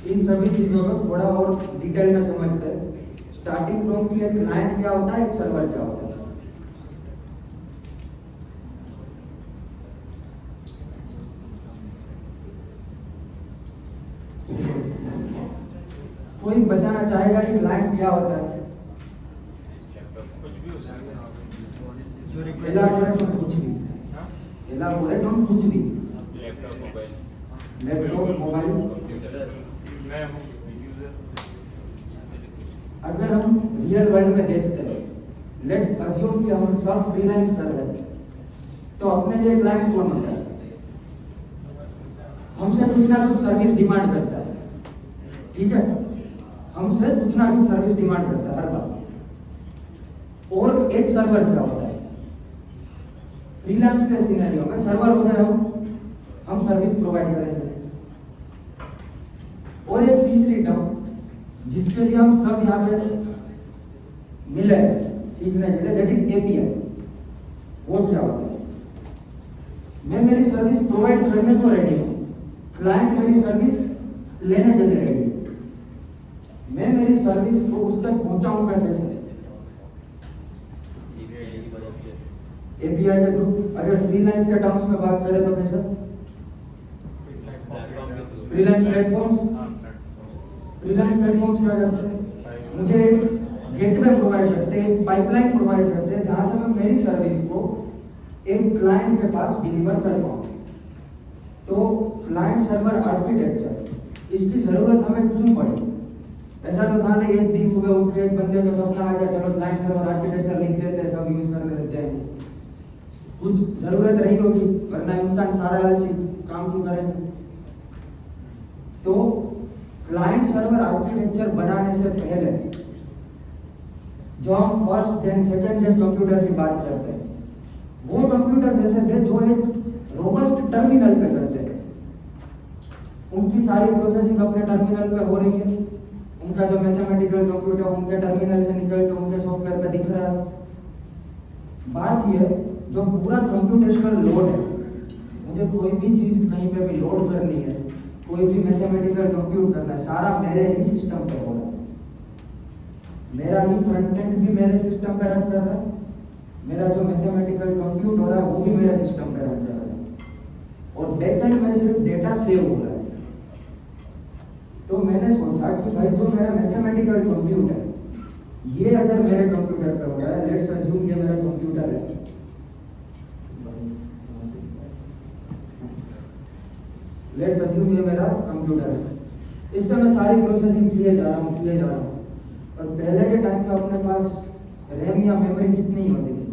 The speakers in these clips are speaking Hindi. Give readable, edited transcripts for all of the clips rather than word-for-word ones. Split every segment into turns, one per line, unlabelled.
इन सभी चीज़ों को थोड़ा और डिटेल में समझते हैं। स्टार्टिंग फ्रॉम कि एक क्लाइंट क्या होता है, एक सर्वर क्या होता है। कोई बताना चाहेगा कि क्लाइंट क्या होता है? एलाबोरेट ऑन कुछ भी, एलाबोरेट ऑन कुछ भी। Laptop, mobile. अगर हम रियल वर्ल्ड में देखते हैं, लेट्स अज्यूम कि हम सब फ्रीलांस कर रहे हैं, तो अपने लिए क्लाइंट कौन होता है? हमसे कुछ ना कुछ सर्विस डिमांड करता है, ठीक है? हमसे कुछ ना कुछ सर्विस डिमांड करता है हर बार। और एक सर्वर क्या होता है? फ्रीलांस के सिनेरियो में सर्वर हो गया हम सर्विस प्रोवाइड करेंगे। और एक तीसरी टर्म जिसके लिए हम सब यहाँ पे मिले सीखने के लिए, दैट इज एपीआई। वो क्या होता है? मैं मेरी सर्विस प्रोवाइड करने को रेडी हूँ, क्लाइंट मेरी सर्विस लेने के लिए रेडी है। मैं मेरी सर्विस को उस तक पहुंचाऊंगा कैसे? एपीआई के थ्रू। अगर फ्रीलांस के टर्म्स में बात करें तो कैसे? फ्रीलांस प्लेटफॉर्म्स क्या करते हैं? मुझे गेटवे प्रोवाइड करते हैं, पाइपलाइन प्रोवाइड करते हैं, जहां से मैं मेरी सर्विस को एक क्लाइंट के पास डिलीवर कर पाऊँ। तो क्लाइंट सर्वर आर्किटेक्चर, इसकी जरूरत हमें क्यों पड़ी? ऐसा तो था नहीं एक दिन सुबह उठ के एक बंदे को सपना आ गया चलो क्लाइंट सर्वर आर्किटेक्चर लिख देते हैं, सब यूज करने लग जाएंगे। कुछ जरूरत रही होगी, वरना इंसान सारा आलसी काम क्यों करेंगे? तो क्लाइंट सर्वर आर्किटेक्चर बनाने से पहले जो हम फर्स्ट जेन सेकंड जेन कंप्यूटर की बात करते हैं, वो कंप्यूटर जैसे थे जो एक रोबस्ट टर्मिनल पे चलते थे। उनकी सारी प्रोसेसिंग अपने टर्मिनल पे हो रही है, उनका जो मैथमेटिकल कंप्यूटर उनके टर्मिनल से निकल के उनके सॉफ्टवेयर पे दिख रहा है। बात यह जो पूरा कंप्यूटेशनल लोड है, मुझे कोई भी चीज कहीं पे भी लोड करनी है, कोई भी मैथमेटिकल कंप्यूट करना है, सारा मेरे ही सिस्टम पे हो रहा है। मेरा ही फ्रंट एंड भी मेरे सिस्टम पे रन कर रहा है, मेरा जो मैथमेटिकल कंप्यूट हो रहा है वो भी मेरे सिस्टम पे रन कर रहा है, और बैक एंड में सिर्फ डेटा सेव हो रहा है। तो मैंने सोचा कि भाई जो मेरा मैथमेटिकल कंप्यूट है, ये अगर मेरे कंप्यूटर पे हो रहा है, लेट्स अज्यूम ये मेरा कंप्यूटर है, लेट्स अज्यूम ये मेरा कंप्यूटर है, इस पर मैं सारी प्रोसेसिंग किए जा रहा हूँ। और पहले के टाइम पे अपने पास रैम या मेमोरी कितनी होती थी?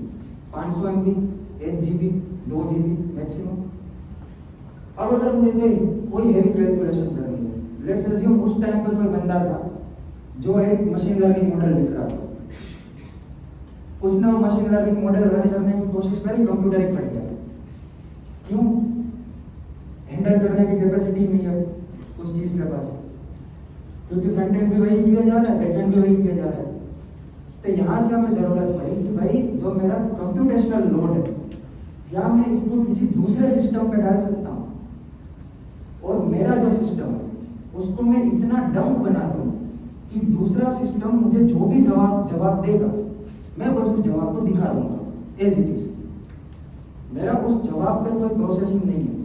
500 MB, 1 GB, 2 GB मैक्सिमम। अब अगर मुझे कोई हेवी कैलकुलेशन करनी है, लेट्स अज्यूम उस टाइम पर कोई बंदा था जो एक मशीन लर्निंग मॉडल लिख रहा था, उसने वो मशीन लर्निंग मॉडल रन करने की कोशिश करी, कंप्यूटर ही फट गया। क्यों? हैंडल करने की कैपेसिटी नहीं है उस चीज के पास, क्योंकि फ्रंट एंड भी वही किया जा रहा है, बैक एंड भी वही किया जा रहा है। तो यहाँ से हमें जरूरत पड़ी कि भाई जो मेरा कंप्यूटेशनल लोड है, क्या मैं इसको किसी दूसरे सिस्टम पे डाल सकता हूँ? और मेरा जो सिस्टम है उसको मैं इतना डम बना दूँ कि दूसरा सिस्टम मुझे जो भी जवाब देगा, मैं बस उस जवाब को दिखा दूंगा एज इट इज। मेरा उस जवाब पे कोई प्रोसेसिंग नहीं है।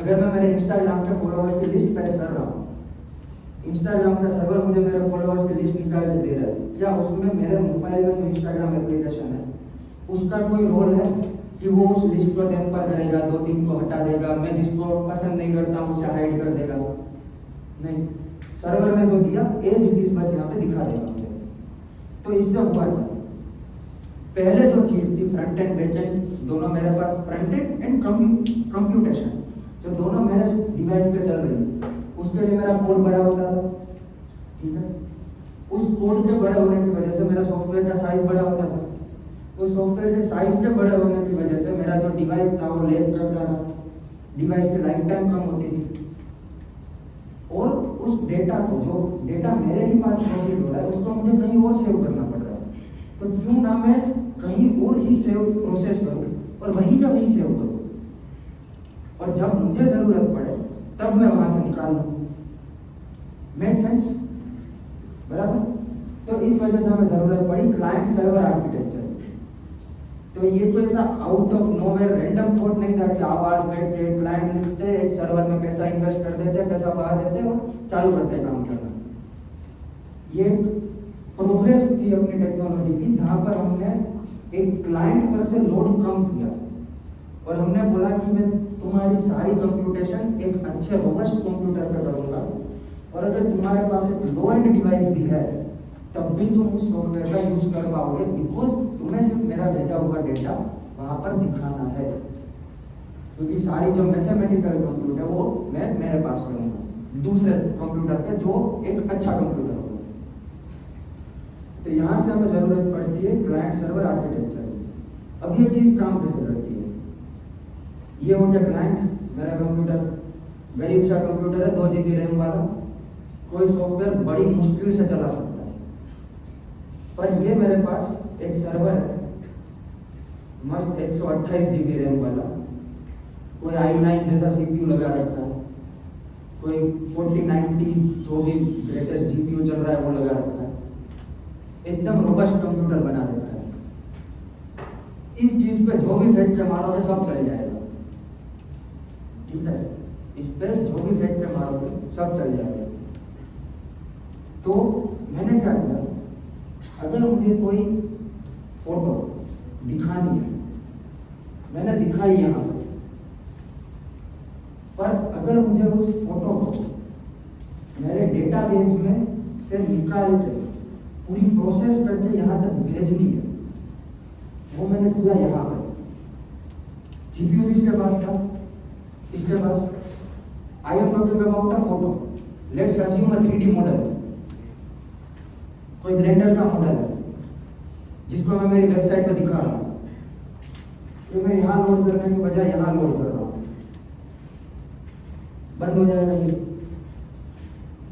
अगर मैं मेरे इंस्टाग्राम पे फॉलोअर्स की लिस्ट पेश कर रहा हूँ, इंस्टाग्राम का सर्वर मुझे मेरे फॉलोअर्स की लिस्ट निकाल के दे रहा है, क्या उसमें मेरे मोबाइल में जो इंस्टाग्राम एप्लीकेशन है उसका कोई रोल है कि वो उस लिस्ट को टेम्पर करेगा, 2-3 को हटा देगा, मैं जिसको पसंद नहीं करता हूँ उसे हाइड कर देगा? नहीं, सर्वर ने जो दिया एज इट इज बस यहाँ पे दिखा देगा मुझे। तो इससे हुआ था, पहले जो चीज थी फ्रंट एंड बैक एंड दोनों मेरे पास, फ्रंट एंड कंप्यूटेशन जो दोनों मेरे डिवाइस पे चल रही है, उसके लिए मेरा कोड बड़ा होता था, ठीक है? उस कोड के बड़े होने की वजह से मेरा सॉफ्टवेयर का साइज बड़ा होता था, उस सॉफ्टवेयर के साइज के बड़े होने की वजह से मेरा जो डिवाइस था वो लैग करता था, डिवाइस की लाइफ टाइम कम होती थी, और उस डेटा को, जो डेटा मेरे ही पास प्रोसेस हो रहा है, उसको मुझे कहीं और सेव करना पड़ रहा है। तो क्यों ना मैं कहीं और ही सेव प्रोसेस करूँ और वहीं का वहीं सेव करूँ, और जब मुझे जरूरत पड़े तब मैं वहां से निकाल निकाल लो। Make sense? बराबर। तो इस वजह से हमें जरूरत पड़ी क्लाइंट सर्वर आर्किटेक्चर। तो ये कोई ऐसा out of nowhere random thought नहीं था कि आप आज बैठ के क्लाइंट लिखते एक सर्वर में पैसा इन्वेस्ट कर देते, पैसा बहा देते और चालू करते काम करना। ये प्रोग्रेस थी अपनी टेक्नोलॉजी की, जहां पर हमने एक क्लाइंट पर से लोड कम किया और हमने बोला कि मैं तुम्हारी सारी कंप्यूटेशन एक अच्छे रोबस्ट कंप्यूटर पर करूंगा, और अगर तुम्हारे पास एक लो एंड डिवाइस भी है तब भी तुम उस सॉफ्टवेयर का यूज कर पाओगे, बिकॉज तुम्हें सिर्फ मेरा भेजा हुआ डेटा वहां पर दिखाना है, क्योंकि सारी जो मैथमेटिकल कंप्यूटर वो मैं मेरे पास करूंगा दूसरे कंप्यूटर पे जो एक अच्छा कंप्यूटर होगा। तो यहाँ से हमें जरूरत पड़ती है क्लाइंट सर्वर आर्किटेक्चर। अब ये चीज काम कैसे करती है? ये हो गया क्लाइंट, मेरा कंप्यूटर गरीब सा कंप्यूटर है, 2 GB रैम वाला, कोई सॉफ्टवेयर बड़ी मुश्किल से चला सकता है। पर ये मेरे पास एक सर्वर है मस्त 128 GB रैम वाला, कोई i9 जैसा CPU लगा रखा है, कोई 4090 जो भी ग्रेटेस्ट GPU चल रहा है वो लगा रखा है, एकदम रोबस्ट कंप्यूटर बना रखा है। इस चीज पे जो भी फैक्टर मारोगे सब चल जाएगा, ठीक है? इस पे जो भी फैक्टर मारोगे सब चल जाएगा। तो मैंने क्या किया, अगर मुझे कोई फोटो दिखानी है, मैंने दिखाई यहाँ पर अगर मुझे उस फोटो को मेरे डेटाबेस में से निकाल के पूरी प्रोसेस करके यहाँ तक भेजनी है, वो मैंने किया यहाँ पर। जीपीयू इसके पास था, इसके पास I am talking about a photo, let's assume a 3D model, कोई ब्लेंडर का मॉडल है जिसको मैं मेरी वेबसाइट पर दिखा रहा हूँ, तो मैं यहाँ लोड करने के बजाय यहाँ लोड कर रहा हूँ, बंद हो जाएगा ये।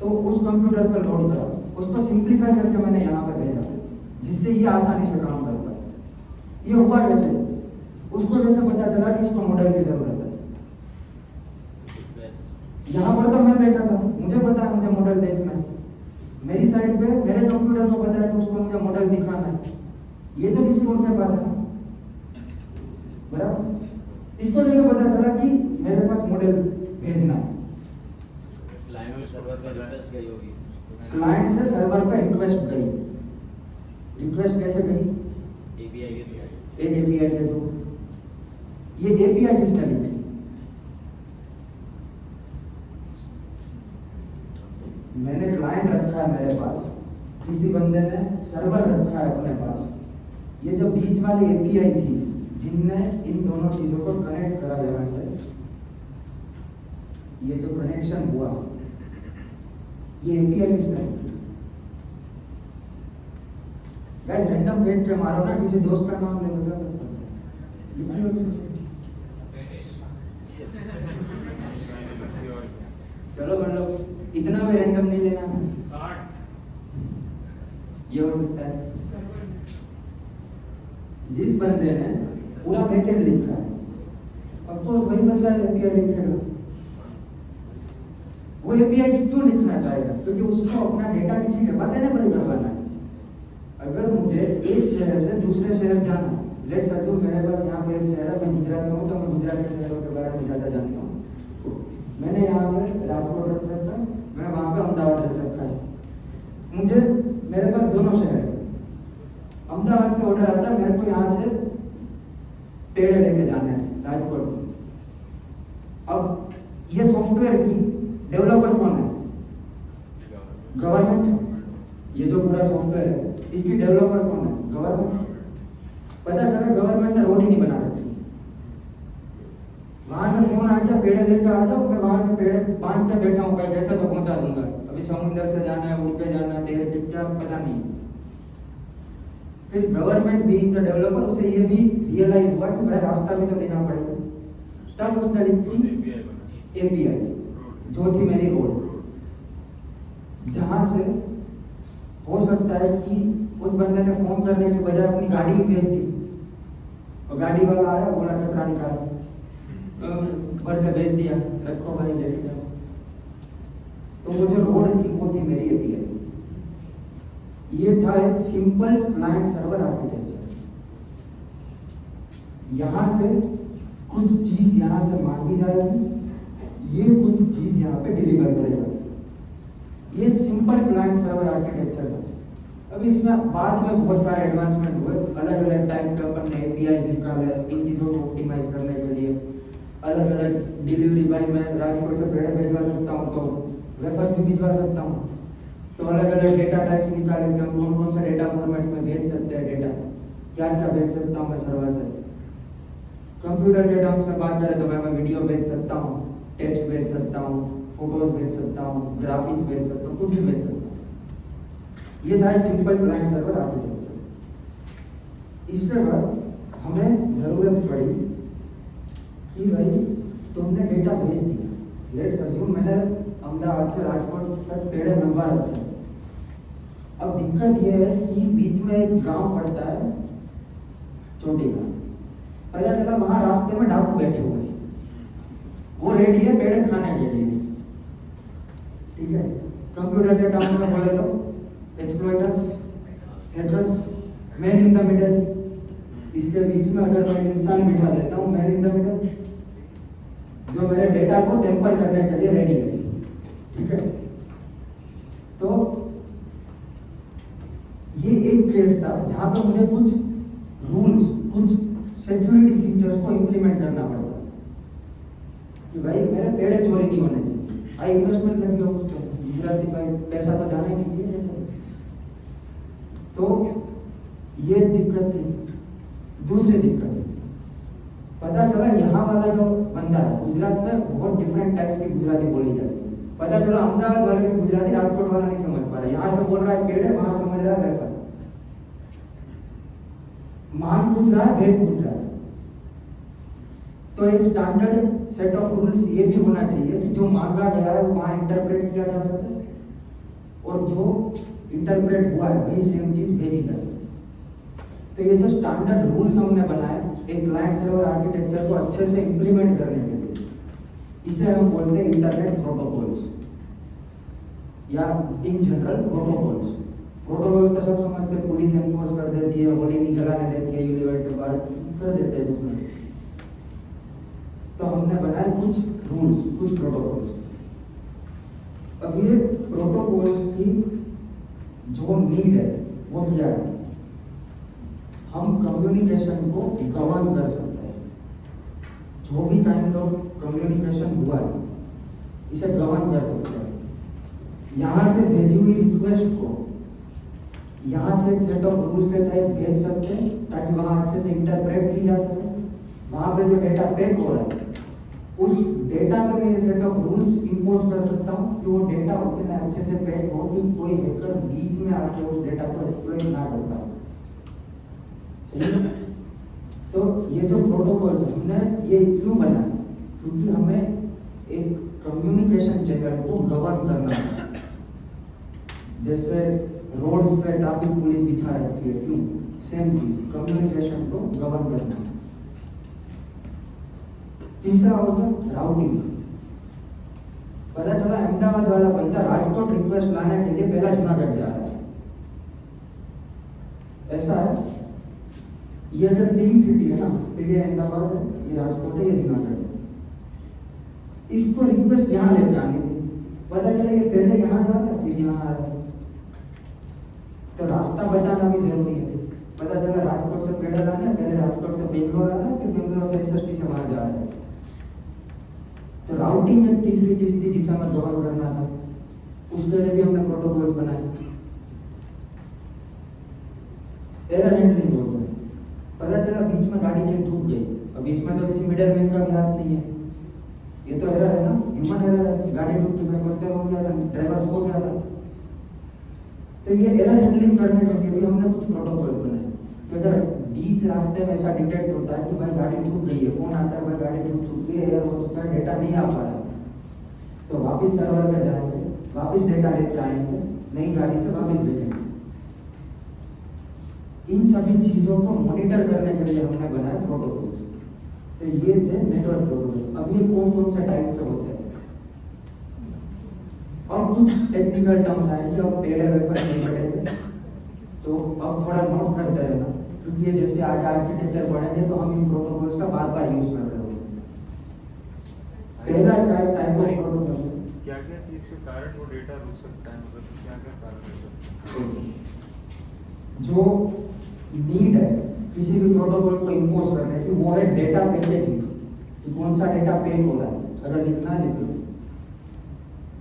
तो उस कंप्यूटर पर लोड करा, उसको सिंप्लीफाई करके मैंने यहाँ पर भेजा, जिससे ये आसानी से काम करता है। ये हुआ कैसे? उसको कैसे पता चला कि इसको मॉडल की जरूरत है? यहाँ पर तो मैं बैठा था, मुझे पता है मुझे मॉडल देखना है, मेरी साइड पे मेरे कंप्यूटर को पता है कि उसको मुझे मॉडल दिखाना है, ये तो किसी और के पास है, बराबर। इसको कैसे पता चला कि मेरे पास मॉडल भेजना है?
क्लाइंट से सर्वर पर रिक्वेस्ट गई होगी,
क्लाइंट से सर्वर पर रिक्वेस्ट गई। रिक्वेस्ट कैसे गई?
एपीआई के थ्रू।
एक एपीआई के थ्रू। ये एपीआई किसने लिखी? मैंने क्लाइंट रखा है मेरे पास, किसी बंदे ने सर्वर रखा है अपने पास। ये जो बीच वाली एपीआई थी जिनने इन दोनों चीजों को कनेक्ट करा, यहाँ से ये जो कनेक्शन हुआ, ये एपीआई किसने लिखी? गाइस रैंडम फैक्ट पे मारो ना, किसी दोस्त का नाम ले लो, चलो मतलब इतना भी रैंडम नहीं लेना है। ये हो सकता है जिस बंदे ने पूरा बैकएंड लिखा है, ऑफकोर्स वही बंदा एपीआई लिखेगा। वो एपीआई क्यों लिखना चाहेगा? क्योंकि उसको अपना डेटा किसी के पास एनेबल करवाना है। अगर मुझे एक शहर से दूसरे शहर जाना है, लेट्स अज्यूम मेरे पास यहाँ पे एक शहर है, मैं गुजरात से हूँ, तो मैं गुजरात के शहरों के बारे में ज़्यादा जानता हूँ। मैंने यहाँ पे राजकोट रख रखा है, मैं वहाँ पे अहमदाबाद रख रखा है। मुझे मेरे पास दोनों शहर है, अहमदाबाद से ऑर्डर आता है, मेरे को यहाँ से पेड़े लेके जाना है राजकोट से। अब ये सॉफ्टवेयर की डेवलपर कौन है? गवर्नमेंट। ये जो पूरा सॉफ्टवेयर है इसकी डेवलपर कौन है? गवर्नमेंट। पता चला गवर्नमेंट ने रोड ही नहीं बना रखी, वहां से फोन आ गया पेड़े लेकर आ जाओ, मैं वहां से पेड़े बांध के बैठा हूँ, कैसे तो पहुंचा दूंगा, अभी समुद्र से जाना है, उड़ के जाना है, तेरे टिप क्या पता नहीं। फिर गवर्नमेंट बीइंग द डेवलपर, उसे ये भी रियलाइज हुआ कि भाई रास्ता भी तो देना पड़ेगा, तब उसने लिखी एपीआई, जो थी मेरी रोड, जहां से हो सकता है कि उस बंदे ने फोन करने के बजाय अपनी गाड़ी ही भेज दी, और गाड़ी वाला आया, बोला कचरा निकाल, भर के भेज दिया, रखो भाई लेके जाओ। ये था एक सिंपल क्लाइंट सर्वर आर्किटेक्चर। यहां से कुछ चीज यहां से मांगी जाएगी, ये कुछ चीज यहाँ पे डिलीवर करेगा। ये एक सिंपल क्लाइंट सर्वर आर्किटेक्चर था। अभी इसमें बाद में बहुत सारे एडवांसमेंट हुए, अलग अलग टाइप के अपन ने एपीआईज निकाले इन चीज़ों को ऑप्टिमाइज करने के लिए। अलग अलग डिलीवरी बाई मैं राजकोट से पेड़ भेजवा सकता हूँ तो वेफर्स भी भिजवा सकता हूँ। तो अलग अलग डेटा टाइप्स निकाले कि हम कौन कौन सा डेटा फॉर्मेट्स में भेज सकते हैं, डेटा क्या क्या भेज सकता हूँ मैं सर्वर से। कंप्यूटर के टर्म्स में बात करें तो मैं वीडियो भेज सकता हूँ, टेक्स्ट भेज सकता हूँ, फोटोज भेज सकता हूँ, ग्राफिक्स भेज सकता हूँ, कुछ भी भेज सकता हूँ। ये था एक सिंपल क्लाइंट सर्वर आर्किटेक्चर। इसके बाद हमें जरूरत पड़ी कि भाई तुमने डेटा भेज दिया, लेट्स अज्यूम मैंने अहमदाबाद से राजकोट तक पेड़ लंबा रखा है। अब दिक्कत ये है कि बीच में एक गांव पड़ता है, छोटी गांव। पता चला वहां रास्ते में डाकू बैठे हुए हैं, वो रेडी है पेड़ खाने के लिए। ठीक है, कंप्यूटर के टर्म्स में बोले तो exploiters, hackers, man in the middle. इसके बीच में अगर मैं इंसान बिठा देता हूँ, मैन इन द मिडल, जो मेरे डेटा को टेम्पर करने के लिए रेडी है। ठीक है, तो ये एक केस था जहां पर मुझे कुछ रूल्स, कुछ सिक्योरिटी फीचर्स को इंप्लीमेंट करना पड़ता कि भाई मेरे पेड़ चोरी नहीं होने चाहिए। आई इन्वेस्टमेंट लगी हो उस पर, गुजराती भाई पैसा तो जाना ही नहीं चाहिए जैसे। तो ये दिक्कत थी। दूसरी दिक्कत, पता चला यहाँ वाला जो बंदा है, गुजरात में बहुत डिफरेंट टाइप्स की गुजराती बोली जाती है। पता चला अहमदाबाद वाले की गुजराती राजकोट वाला नहीं समझ पा रहा है। यहाँ से बोल रहा है पेड़ है, वहां समझ रहा है वेफर। मान पूछ रहा है, भेज पूछ रहा है। तो एक स्टैंडर्ड सेट ऑफ रूल्स ये भी होना चाहिए कि जो मांगा गया है वहां इंटरप्रेट किया जा सके, और जो इंटरप्रेट हुआ है वही सेम चीज भेजी जा सके। तो ये जो स्टैंडर्ड रूल्स हमने बनाए एक क्लाइंट सर्वर आर्किटेक्चर को अच्छे से इंप्लीमेंट करने के लिए, इसे हम बोलते हैं इंटरनेट प्रोटोकॉल्स या इन जनरल प्रोटोकॉल्स। प्रोटोकॉल्स का सब समझते हैं, पुलिस एनफोर्स कर देती है, होली नहीं जलाने देती है, यूनिवर्सिटी के बाहर कर देते हैं उसमें। तो हमने बनाए कुछ रूल्स, कुछ प्रोटोकॉल्स। अब ये प्रोटोकॉल्स की जो नीड है वो क्या है? हम कम्युनिकेशन को गवर्न कर सकते हैं। जो भी काइंड ऑफ कम्युनिकेशन हुआ है इसे गवर्न कर सकते हैं। यहाँ से भेजी हुई रिक्वेस्ट को यहाँ से एक सेट ऑफ रूल्स के तहत भेज सकते हैं ताकि वहाँ अच्छे से इंटरप्रेट की जा सके। वहाँ पे जो डेटा पैक हो रहा है उस डेटा में मैं ये सेट ऑफ रूल्स इंपोज कर सकता हूँ कि वो डेटा उतने अच्छे से पैक हो कि कोई हैकर बीच में आके उस डेटा को एक्सप्लॉइट ना कर पाए। सही है? तो ये जो प्रोटोकॉल्स हमने ये क्यों बनाए? क्योंकि हमें एक कम्युनिकेशन चैनल को गवर्न करना है। जैसे रोड्स पे ट्रैफिक पुलिस बिछा रखी है, क्यों? सेम चीज, कम्युनिकेशन को गवर्न करना है। तीसरा हो गया राउटिंग। पता चला अहमदाबाद वाला बंदा राजकोट रिक्वेस्ट लाने के लिए पहला जूनागढ़ जा रहा है। ऐसा है, ये अगर 3 सिटी है ना, तो ये अहमदाबाद है, ये राजकोट है, ये जूनागढ़ है। इसको रिक्वेस्ट यहाँ लेके आनी थी। पता चला ये पहले यहाँ जा रहा है फिर यहाँ आ रहा है, तो रास्ता बचाना भी जरूरी है। पता चला राजकोट से पेड़ लाना है, पहले राजकोट से बेंगलोर आ रहा है, फिर बेंगलोर से एसएसटी से वहां जा रहा है। तो राउटिंग एक तीसरी चीज थी जिसे हमें गवर्न करना था। उसके लिए भी हमने प्रोटोकॉल्स बनाए। एरर हैंडलिंग हो गया। पता चला बीच में गाड़ी कहीं ठुक गई, अब बीच में तो किसी मिडल मैन का भी हाथ नहीं है, ये तो एरर है ना, ह्यूमन एरर है। गाड़ी ठुक गई, पंचर हो गया, ड्राइवर सो गया था। तो ये एरर हैंडलिंग करने के लिए भी हमने कुछ प्रोटोकॉल्स बनाए कि अगर बीच रास्ते में ऐसा डिटेक्ट होता है कि भाई गाड़ी ठुक गई है, फोन आता है भाई गाड़ी ठुक चुकी है, एरर हो चुका है, डेटा नहीं आ पा रहा है, तो वापस सर्वर पे जाएंगे, वापस डेटा लेके आएंगे, नई गाड़ी से वापस भेजेंगे। इन सभी चीजों को मॉनिटर करने के लिए हमने बनाया प्रोटोकॉल्स। तो ये थे नेटवर्क प्रोटोकॉल्स। अब ये कौन कौन से टाइप के होते हैं और कुछ टेक्निकल टर्म्स आएंगे और पेड़ वेफर नहीं पड़ेंगे। तो अब थोड़ा नोट करते रहना, क्योंकि ये जैसे आज आर्किटेक्चर पढ़ेंगे तो हम इन प्रोटोकॉल्स का बार बार यूज कर रहे होंगे। पहला टाइप ऑफ प्रोटोकॉल,
क्या क्या चीज के कारण वो डेटा रुक सकता है, मतलब क्या क्या कारण हो सकता है?
जो नीड है किसी भी प्रोटोकॉल को इम्पोज करने की, वो है डेटा पैकेजिंग, कि कौन सा डेटा पैक हो रहा है, अगर लिखना है लिख लो।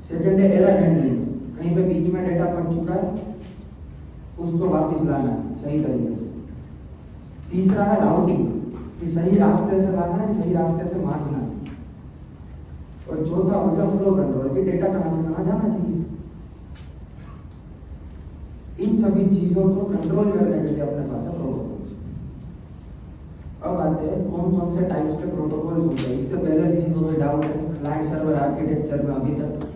सेकंड है एरर हैंडलिंग, कहीं पे बीच में डेटा पड़ चुका है उसको वापस लाना है सही तरीके से। तीसरा है राउटिंग, कि सही रास्ते से लाना है, सही रास्ते से मारना है। और चौथा हो गया फ्लो कंट्रोल, कि डेटा कहाँ से कहाँ जाना चाहिए। इन सभी चीजों को कंट्रोल करने के लिए अपने पास है प्रोटोकॉल्स। अब आते हैं कौन कौन से टाइप्स के प्रोटोकॉल्स होते हैं। इससे पहले किसी को कोई डाउट है क्लाइंट सर्वर आर्किटेक्चर में अभी तक?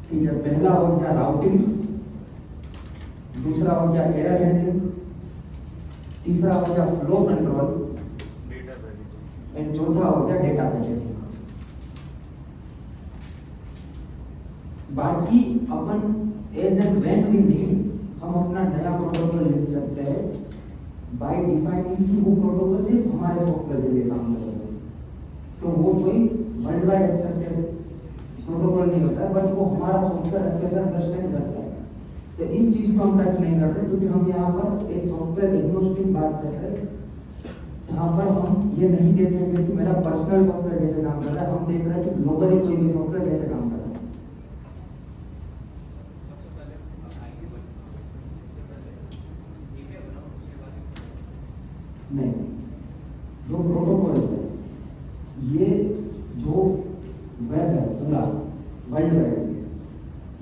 ठीक है, पहला हो गया राउटिंग, दूसरा हो गया एरर हैंडलिंग, तीसरा हो गया flow control,
data packaging,
and चौथा हो गया डेटा पैकेजिंग। बाकी अपन as and when we need हम अपना नया प्रोटोकॉल लिख सकते हैं बाय डिफाइनिंग कि वो प्रोटोकॉल सिर्फ हमारे सॉफ्टवेयर के लिए काम करेगा। तो वो कोई वर्ल्ड वाइड एक्सेप्टेड प्रोटोकॉल नहीं होता है, बट वो हमारा सॉफ्टवेयर अच्छे से अंडरस्टैंड करता है। तो इस चीज को हम टच नहीं करते, क्योंकि हम यहाँ पर एक सॉफ्टवेयर एग्नोस्टिक बात कर रहे हैं, जहाँ पर हम ये नहीं देखेंगे कि मेरा पर्सनल सॉफ्टवेयर कैसे काम कर रहा है, हम देख रहे हैं कि ग्लोबली कोई भी सॉफ्टवेयर कैसे काम कर रहा है। नहीं, जो प्रोटोकॉल है ये जो वेब है पूरा वर्ल्ड वाइड,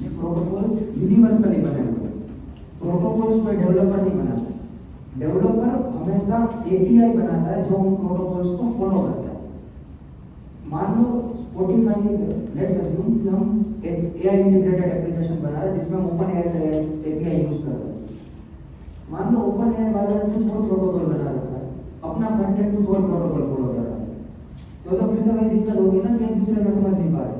ये प्रोटोकॉल्स यूनिवर्सली बने हुए हैं। प्रोटोकॉल्स कोई डेवलपर नहीं बनाता, डेवलपर हमेशा एपीआई बनाता है जो उन प्रोटोकॉल्स को फॉलो करता है। मान लो स्पॉटिफाई, लेट्स अज्यूम कि हम एक एआई इंटीग्रेटेड एप्लीकेशन बना रहे हैं जिसमें हम ओपन एआई का एपीआई यूज कर रहे हैं। मान लो ओपन एआई वाले ने कुछ और प्रोटोकॉल बना रखा है, अपना फ्रंट एंड कुछ और प्रोटोकॉल फॉलो कर रहा है, तो फिर से वही दिक्कत होगी ना कि एक दूसरे को समझ नहीं पा रहे।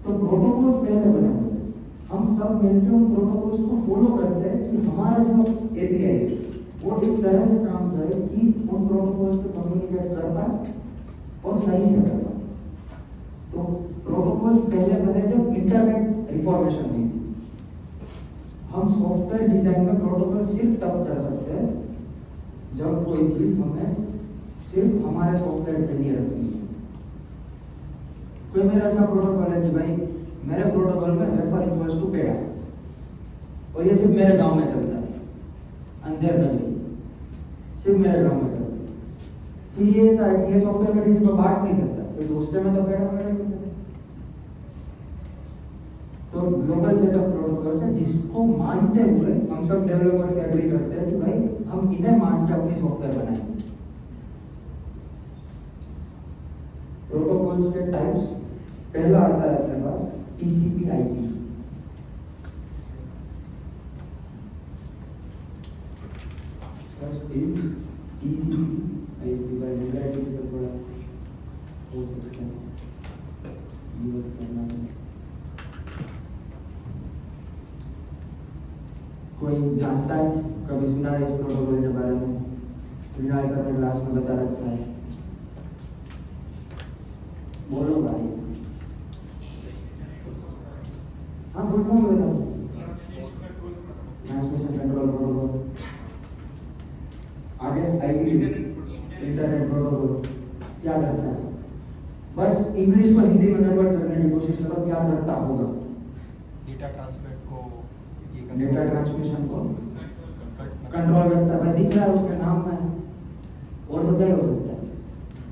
तो प्रोटोकॉल्स पहले बने हुए हैं, हम सब मिलकर उन प्रोटोकॉल्स को फॉलो करते हैं कि हमारा जो एपीआई है वो इस तरह से काम करे कि उन प्रोटोकॉल्स को कम्युनिकेट कर पाए और सही से कर पाए। तो प्रोटोकॉल्स पहले बने जब इंटरनेट रिफॉर्मेशन हुई थी। हम सॉफ्टवेयर डिजाइन में प्रोटोकॉल सिर्फ तब कर सकते हैं जब कोई चीज हमें सिर्फ हमारे सॉफ्टवेयर के लिए रखनी है। कोई मेरा ऐसा प्रोटोकॉल है कि भाई मेरे प्रोटोकॉल में रेफर इक्वल्स टू पेड़ा, और ये सिर्फ मेरे गांव में चलता है, अंधेर नगरी सिर्फ मेरे गांव में चलता है। फिर ये सॉफ्टवेयर में किसी को बांट नहीं सकता, तो दूसरे में तो पेड़ा पेड़ा ही है। तो ग्लोबल सेट ऑफ प्रोटोकॉल्स है जिसको मानते हुए हम सब डेवलपर्स एग्री करते हैं कि भाई हम इन्हें मान के अपनी सॉफ्टवेयर बनाएंगे। प्रोटोकॉल्स के टाइप्स, पहला आता है अपने पास TCP IP. First is TCP IP. By relative से थोड़ा हो सकता है यूज करना है। कोई जानता है, कभी सुना है इस प्रोटोकॉल के बारे में? विनाल सर ने क्लास में बता रखा है, बोलो भाई। हाँ बोल रहा हूँ, ट्रांसमिशन कंट्रोल प्रोटोकॉल। आगे आईपी इंटरनेट प्रोटोकॉल क्या करता है? बस इंग्लिश को हिंदी में कन्वर्ट करने की कोशिश करो, क्या करता होगा?
डेटा ट्रांसमिशन को
कंट्रोल करता है। भाई दिख रहा है उसके नाम में, और तो क्या हो सकता है?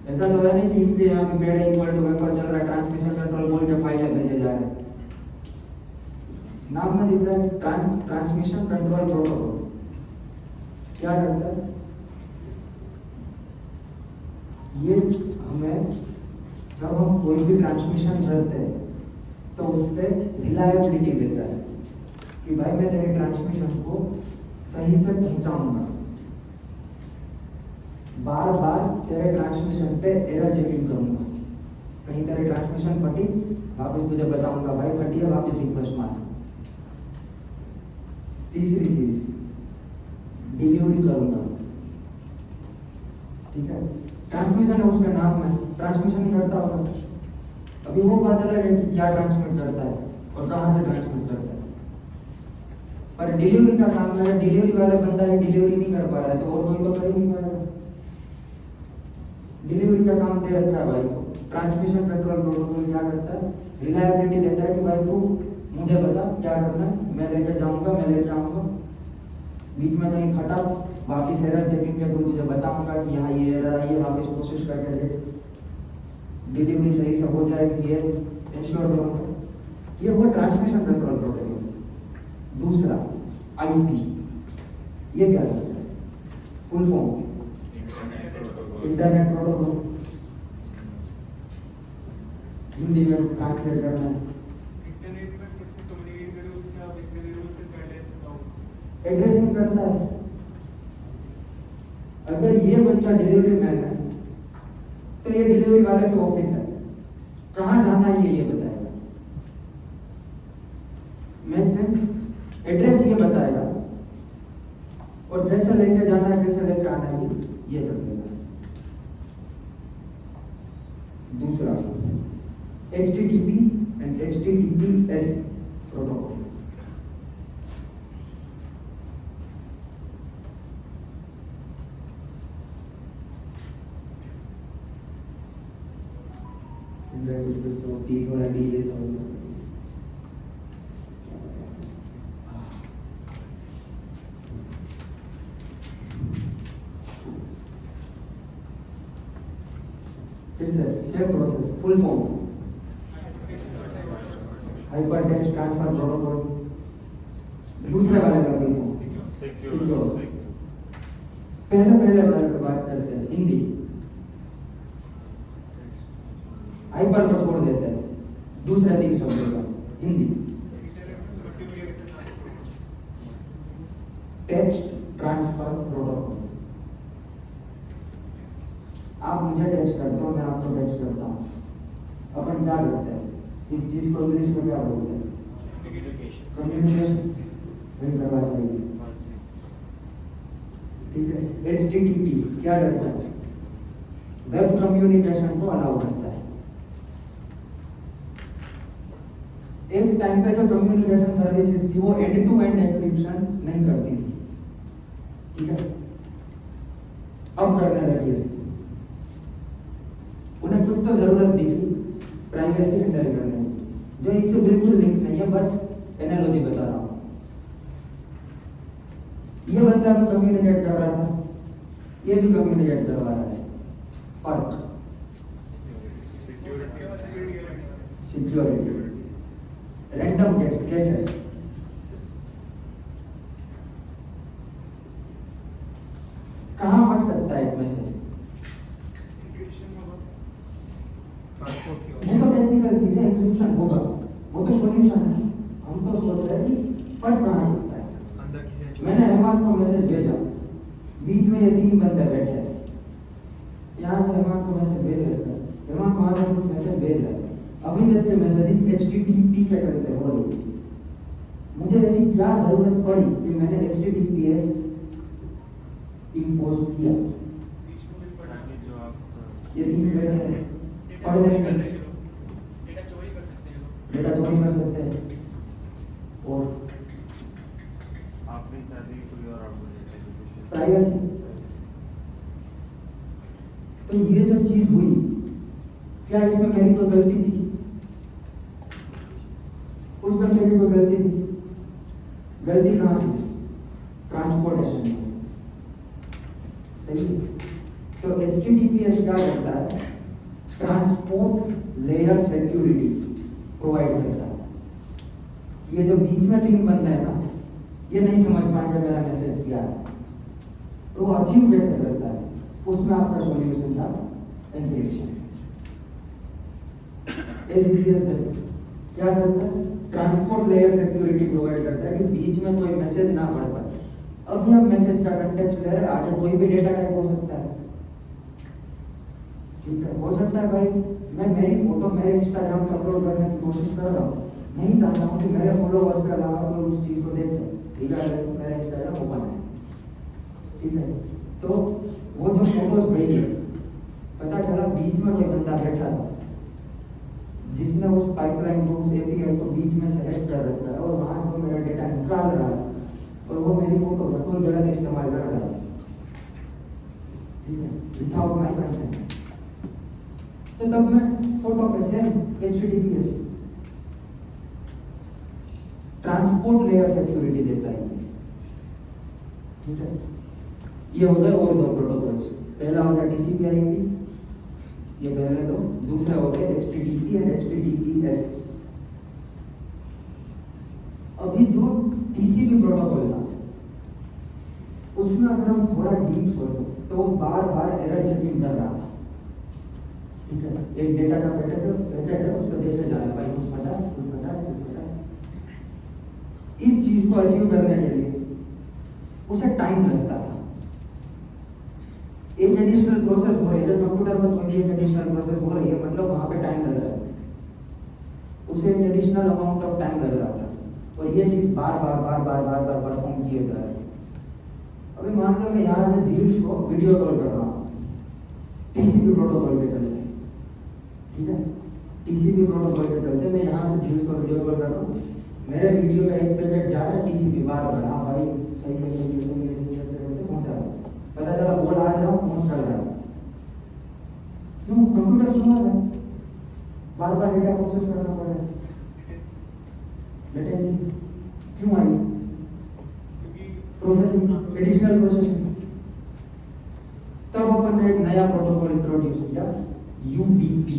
ऐसा तो है नहीं कि इनके यहाँ पे पेड़ इक्वल टू वेफर चल रहा है, ट्रांसमिशन कंट्रोल बोल के फाइलें भेजे जा रहे हैं। नाम में दिख रहा है ट्रांसमिशन कंट्रोल प्रोटोकॉल। क्या करता है ये? हमें जब हम कोई भी ट्रांसमिशन करते हैं तो उस पर रिलायबिलिटी देता है कि भाई मैं तेरे ट्रांसमिशन को सही से पहुंचाऊंगा, बार बार तेरे ट्रांसमिशन पे एरर चेकिंग करूंगा, कहीं तेरी ट्रांसमिशन फटी, वापस तुझे बताऊंगा भाई फटी है, वापस रिक्वेस्ट मार। तीसरी चीज, डिलीवरी करूंगा, ठीक है, ट्रांसमिशन है उसके नाम में, ट्रांसमिशन नहीं करता होगा। अभी वो बात अलग है कि क्या ट्रांसमिट करता है और कहाँ से ट्रांसमिट करता है, पर डिलीवरी का काम है, डिलीवरी वाला बंदा है डिलीवरी नहीं कर पा रहा है तो और कोई तो कर ही नहीं पाएगा। डिलीवरी का काम दे रखा है भाई को। ट्रांसमिशन कंट्रोल प्रोटोकॉल क्या करता है, रिलायबिलिटी देता है कि भाई तू मुझे बता क्या करना है, मैं लेके जाऊंगा, मैं लेके आऊंगा, बीच में कहीं फटा वापिस एरर चेकिंग के तुझे बताऊंगा कि यहाँ ये एरर आई है, वापिस कोशिश करके देख, डिलीवरी सही से हो जाएगी, ये इंश्योर करूंगा। ये वो ट्रांसमिशन कंट्रोल प्रोटोकॉल। दूसरा आईपी, ये क्या करता है, full form internet protocol, Hindi में ट्रांसलेट करना है।
इंटरनेट में किससे कम्युनिकेट करें उसके आप इसके जरूर से गाइडेंस बताओ।
एड्रेसिंग करता है। अगर ये बच्चा डिलीवरी मैन है तो ये डिलीवरी वाले के ऑफिस है, कहाँ जाना है ये बताएगा, मेक सेंस, एड्रेस ये बताएगा और कैसे लेके जाना है, कैसे लेके आना है ये कर देगा। दूसरा HTTP एंड HTTPS प्रोटोकॉल। फिर से same process, full form hyper text transfer protocol. दूसरे वाले का फुल फॉर्म सिक्योर। पहले वाले पे बात करते हैं, हिंदी हाइपर को छोड़ देते हैं, दूसरे 3 शब्दों का हिंदी। Text transfer protocol. आप मुझे टेक्स्ट करते हो, मैं आपको टेक्स्ट करता हूँ, अपन क्या करते हैं, इस चीज को इंग्लिश में क्या बोलते हैं, कम्युनिकेशन वही करवा चाहिए, ठीक है। HTTP क्या करता है, वेब कम्युनिकेशन को अलाउ करता है। एक टाइम पे जो कम्युनिकेशन सर्विसेज थी वो एंड टू एंड एन्क्रिप्शन नहीं करती थी, ठीक है, अब करने लगी है। उन्हें कुछ तो जरूरत दिखी प्राइवेसी हैंडल करने की, जो इससे बिल्कुल लिंक नहीं है, बस एनालॉजी बता रहा हूं। ये बंदा भी कम्युनिकेट कर रहा था, ये भी कम्युनिकेट करवा रहा है, फर्क सिक्योरिटी। रैंडम कैसे, कहां फंस सकता है एक मैसेज, ये तो टेक्निकल चीज है, एंक्रिप्शन होगा, वो तो सॉल्यूशन है। हम तो सोच रहे हैं कि फर्क कहां सकता है। मैंने रहमान को मैसेज भेजा, बीच में ये 3 बंदे बैठे हैं, यहाँ से रहमान को मैसेज भेज रहे हैं, रहमान को वहां से मैसेज भेज रहे हैं, अभी तक के मैसेजिंग HTTP के करते हो रही। मुझे ऐसी क्या जरूरत पड़ी कि मैंने HTTPS इम्पोज किया। ये 3 बैठे हैं, पढ़ लेंगे, डेटा चोरी कर सकते हैं, और
आप भी चाहते कोई और आपको
प्राइवेसी। तो ये जो चीज हुई, क्या इसमें मेरी कोई गलती थी, उसमें मेरी कोई गलती थी, गलती कहाँ थी, ट्रांसपोर्टेशन में, सही। तो HTTPS क्या करता है, ट्रांसपोर्ट लेयर सिक्योरिटी प्रोवाइड करता है। ये जो बीच में 3 बंदे हैं ना, ये नहीं समझ पाएंगे मेरा मैसेज क्या है, तो वो अचीव कैसे करता है, उसमें आपका सॉल्यूशन था एन्क्रिप्शन। SCCS क्या करता है, ट्रांसपोर्ट लेयर सिक्योरिटी प्रोवाइड करता है कि बीच में कोई मैसेज ना पढ़ पाए। अभी हम मैसेज का कंटेक्स्ट ले रहे हैं, आगे कोई भी डेटा टाइप हो सकता है, ठीक है, हो सकता है भाई मैं मेरी फोटो मेरे इंस्टाग्राम पे अपलोड करने की कोशिश कर रहा हूँ, नहीं चाहता हूँ कि मेरे फॉलोअर्स के अलावा कोई उस चीज़ को देखे, ठीक है, अगर मेरा इंस्टाग्राम ओपन है, ठीक है, तो वो जो फोटोज भेजी पता चला बीच में कोई बंदा बैठा था जिसने उस पाइपलाइन को उस एपीआई को बीच में सेलेक्ट कर रखा है और वहां से वो मेरा डेटा निकाल रहा है और वो मेरी फोटो का कोई गलत इस्तेमाल कर रहा है, ठीक है, विदाउट माय कंसेंट। तो तब मैं फोटो पे same HTTPS transport layer security देता है, ठीक है। ये हो गए और दो प्रोटोकॉल्स, पहला हो गया TCP/IP, ये पहले दो, दूसरा हो गया HTTP एंड HTTPS। अभी जो TCP प्रोटोकॉल था उसमें अगर हम थोड़ा डीप सोचो तो बार बार एरर चेकिंग कर रहा था, ठीक है, एक डेटा का पैकेट है उस पर देखे जा रहा है भाई कुछ पता है, कुछ पता है, कुछ पता है। इस चीज को अचीव करने के लिए उसे टाइम लगता था, एक एडिशनल प्रोसेस हो रही है, कंप्यूटर में कोई भी एक एडिशनल प्रोसेस हो रही है मतलब वहां पे टाइम लग रहा है, उसे एक एडिशनल अमाउंट ऑफ टाइम लग रहा था और ये चीज बार बार परफॉर्म किए जा रहे हैं। अभी मान लो मैं यहाँ से जील्स को वीडियो कॉल कर रहा हूँ TCP प्रोटोकॉल के चलते, ठीक है, TCP प्रोटोकॉल के चलते मैं यहाँ से जील्स को वीडियो कॉल कर रहा हूँ, मेरे वीडियो का एक पैकेट जा रहा है TCP बार हाँ भाई सही है पहुँचा रहा है, पता चला बोल आ रहा हूँ पहुँच कर रहा है, क्यों कंप्यूटर सुना है, बार डेटा प्रोसेस करना पड़ रहा है, लेटेंसी क्यों आई, प्रोसेसिंग एडिशनल प्रोसेसिंग। तब अपन ने एक नया प्रोटोकॉल इंट्रोड्यूस किया UDP,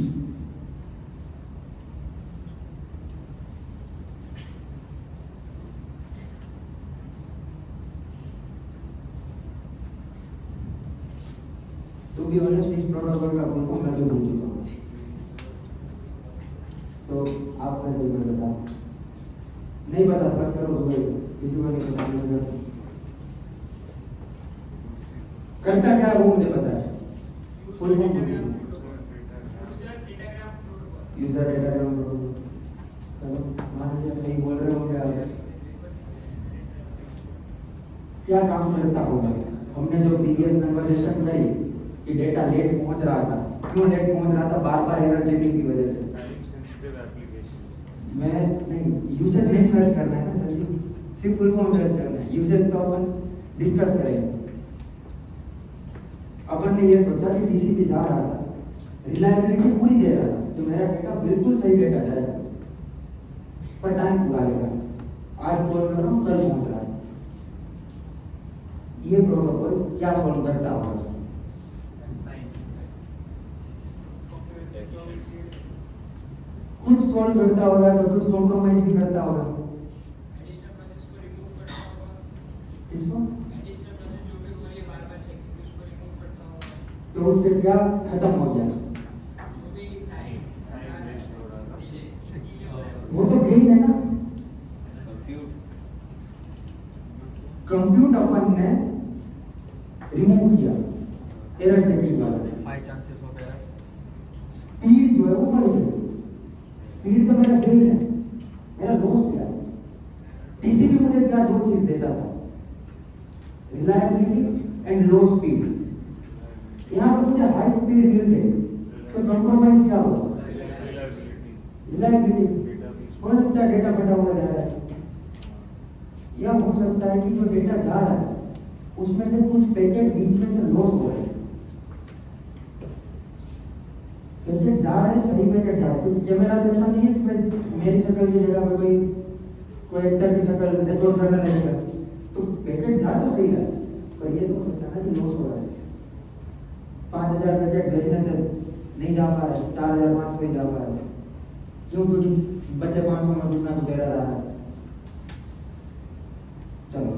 टू बी ऑनेस्ट इस प्रोटोकॉल का फुल फॉर्म मैं भी भूल चुका हूँ, तो आप कैसे मैं बताऊं, नहीं पता सर, सर हो गई किसी को नहीं पता, नहीं करता क्या वो मुझे पता है, full form user datagram protocol. चलो मान लीजिए सही बोल रहे होंगे आप, क्या काम करता होगा, हमने जो प्रीवियस कन्वर्सेशन करी कि डेटा लेट पहुंच रहा था, क्यों लेट पहुंच रहा था, बार एरर चेकिंग की वजह से। मैं नहीं यूसेज नहीं सर्च करना है ना सर जी, सिर्फ फुल फॉर्म सर्च करना है, यूसेज तो अपन डिस्कस करेंगे। अपन ने ये सोचा कि TCP जा रहा था, रिलायबिलिटी पूरी दे रहा था कि मेरा डेटा बिल्कुल सही डेटा जाएगा, पर टाइम पूरा लेगा, आज कॉल कर रहा हूँ कल पहुंच रहा है। ये प्रोटोकॉल क्या सॉल्व करता होगा, कुछ सॉल्व करता होगा तो कुछ कॉम्प्रोमाइज भी करता होगा,
एडिशनल प्रोसेस को रिमूव करना होगा,
इसको
एडिशनल प्रोसेस जो भी हो रही है बार चेक उसको रिमूव करता होगा,
तो उससे क्या खत्म हो गया,
जो भी
वो तो गेन है ना। कंप्यूट अपन ने रिमूव किया एरर चेकिंग वाला,
हाई चांसेस हो गया,
स्पीड जो है वो बढ़ गई, स्पीड तो मेरा गेन है, मेरा लॉस क्या है। TCP मुझे क्या दो चीज देता था, रिलायबिलिटी एंड लो स्पीड, यहाँ पर मुझे हाई स्पीड मिल गई तो कंप्रोमाइज क्या होगा, रिलायबिलिटी, हो सकता है डेटा फटा हुआ जा रहा है, या हो सकता है कि जो डेटा जा रहा है उसमें से कुछ पैकेट बीच में से लॉस हो रहे हैं, पैकेट जा रहे हैं सही पैकेट जा रहे हैं, क्योंकि कैमरा तो ऐसा नहीं है कि मेरी शक्ल की जगह पे कोई एक्टर की शक्ल रिकॉर्ड करने लगेगा, तो पैकेट जा तो सही रहा है, पर ये तो हो सकता है कि लॉस हो रहा है, 5000 पैकेट भेजने थे नहीं जा पा रहे, 4500 ही जा पा रहे, क्यों, क्योंकि बच्चे 500 में कुछ ना कुछ एरर आ रहा है। चलो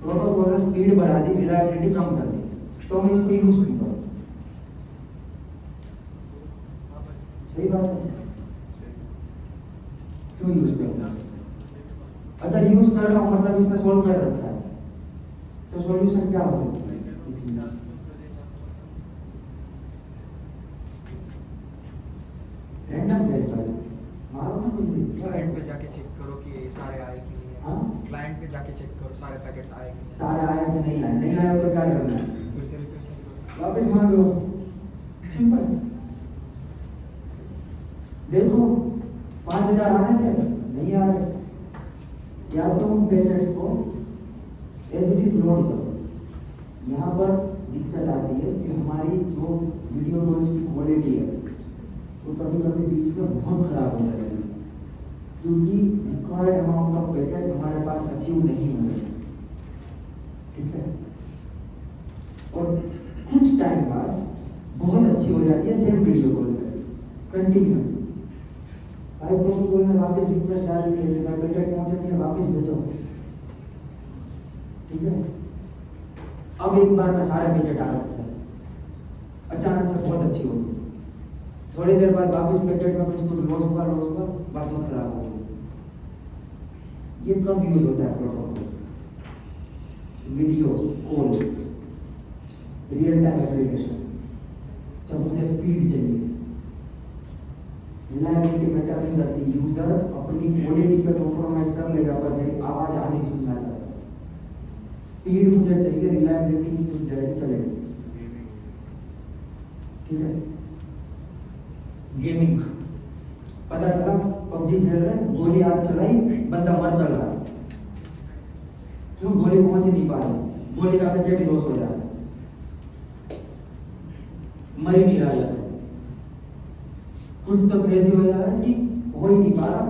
प्रोटोकॉल ने स्पीड बढ़ा दी, रिलायबिलिटी कम कर दी, तो मैं इसको यूज नहीं करूँ, सही बात है, क्यों यूज करना, अगर यूज कर रहा हूँ मतलब इसने सोल्व कर रखा है, तो सॉल्यूशन क्या हो सकता है इस चीज का, बिना क्रेडिट कार्ड मारो ना कोई
क्लाइंट पे जाके चेक करो कि सारे आए कि नहीं
हाँ?
आए। क्लाइंट पे जाके चेक करो सारे पैकेट्स आए कि नहीं
सारे आए कि नहीं आए, नहीं आए तो क्या करना है,
फिर से रिक्वेस्ट करो।
वापस मांग लो, सिंपल। देखो 5,000 आने थे, नहीं आ रहे, या तो उन पैकेट्स को एज इट इज लोड करो। यहाँ पर दिक्कत आती है कि हमारी जो वीडियो कॉल्स की क्वालिटी है वो कभी कभी बीच में बहुत खराब हो जाती है, क्योंकि रिक्वायर्ड अमाउंट ऑफ पैकेट्स हमारे पास अचीव नहीं हुए, ठीक है। और कुछ टाइम बाद बहुत अच्छी हो जाती है सेम वीडियो कॉल पे कंटिन्यूसली। भाई प्रोटोकॉल में वापस रिक्वेस्ट आ रही है, मैं पैकेट पहुंच रही है, वापस भेजो, ठीक है। अब एक बार में सारे पैकेट आ रहे हैं, अचानक से बहुत अच्छी होगी, थोड़ी देर बाद वापस पैकेट में कुछ लॉस हुआ, वापस खराब हो गया। ये कब यूज होता है protocol? Video call, real time application, जब मुझे स्पीड चाहिए, रिलायबिलिटी मैटर नहीं करती, यूजर अपनी क्वालिटी पे कॉम्प्रोमाइज कर लेगा पर मेरी आवाज आज ही सुनना चाहता है। स्पीड मुझे चाहिए, रिलायबिलिटी मुझे चलेगी, ठीक है। गेमिंग, पता चला पबजी खेल रहे हैं, गोली हाथ चलाई, बंदा मर चल रहा है, क्यों? गोली पहुंच ही नहीं पा रही, गोली का पैकेट लॉस हो जा रहा है, मर ही नहीं रहा है, कुछ तो क्रेजी हो जा रहा है कि हो ही नहीं पा रहा,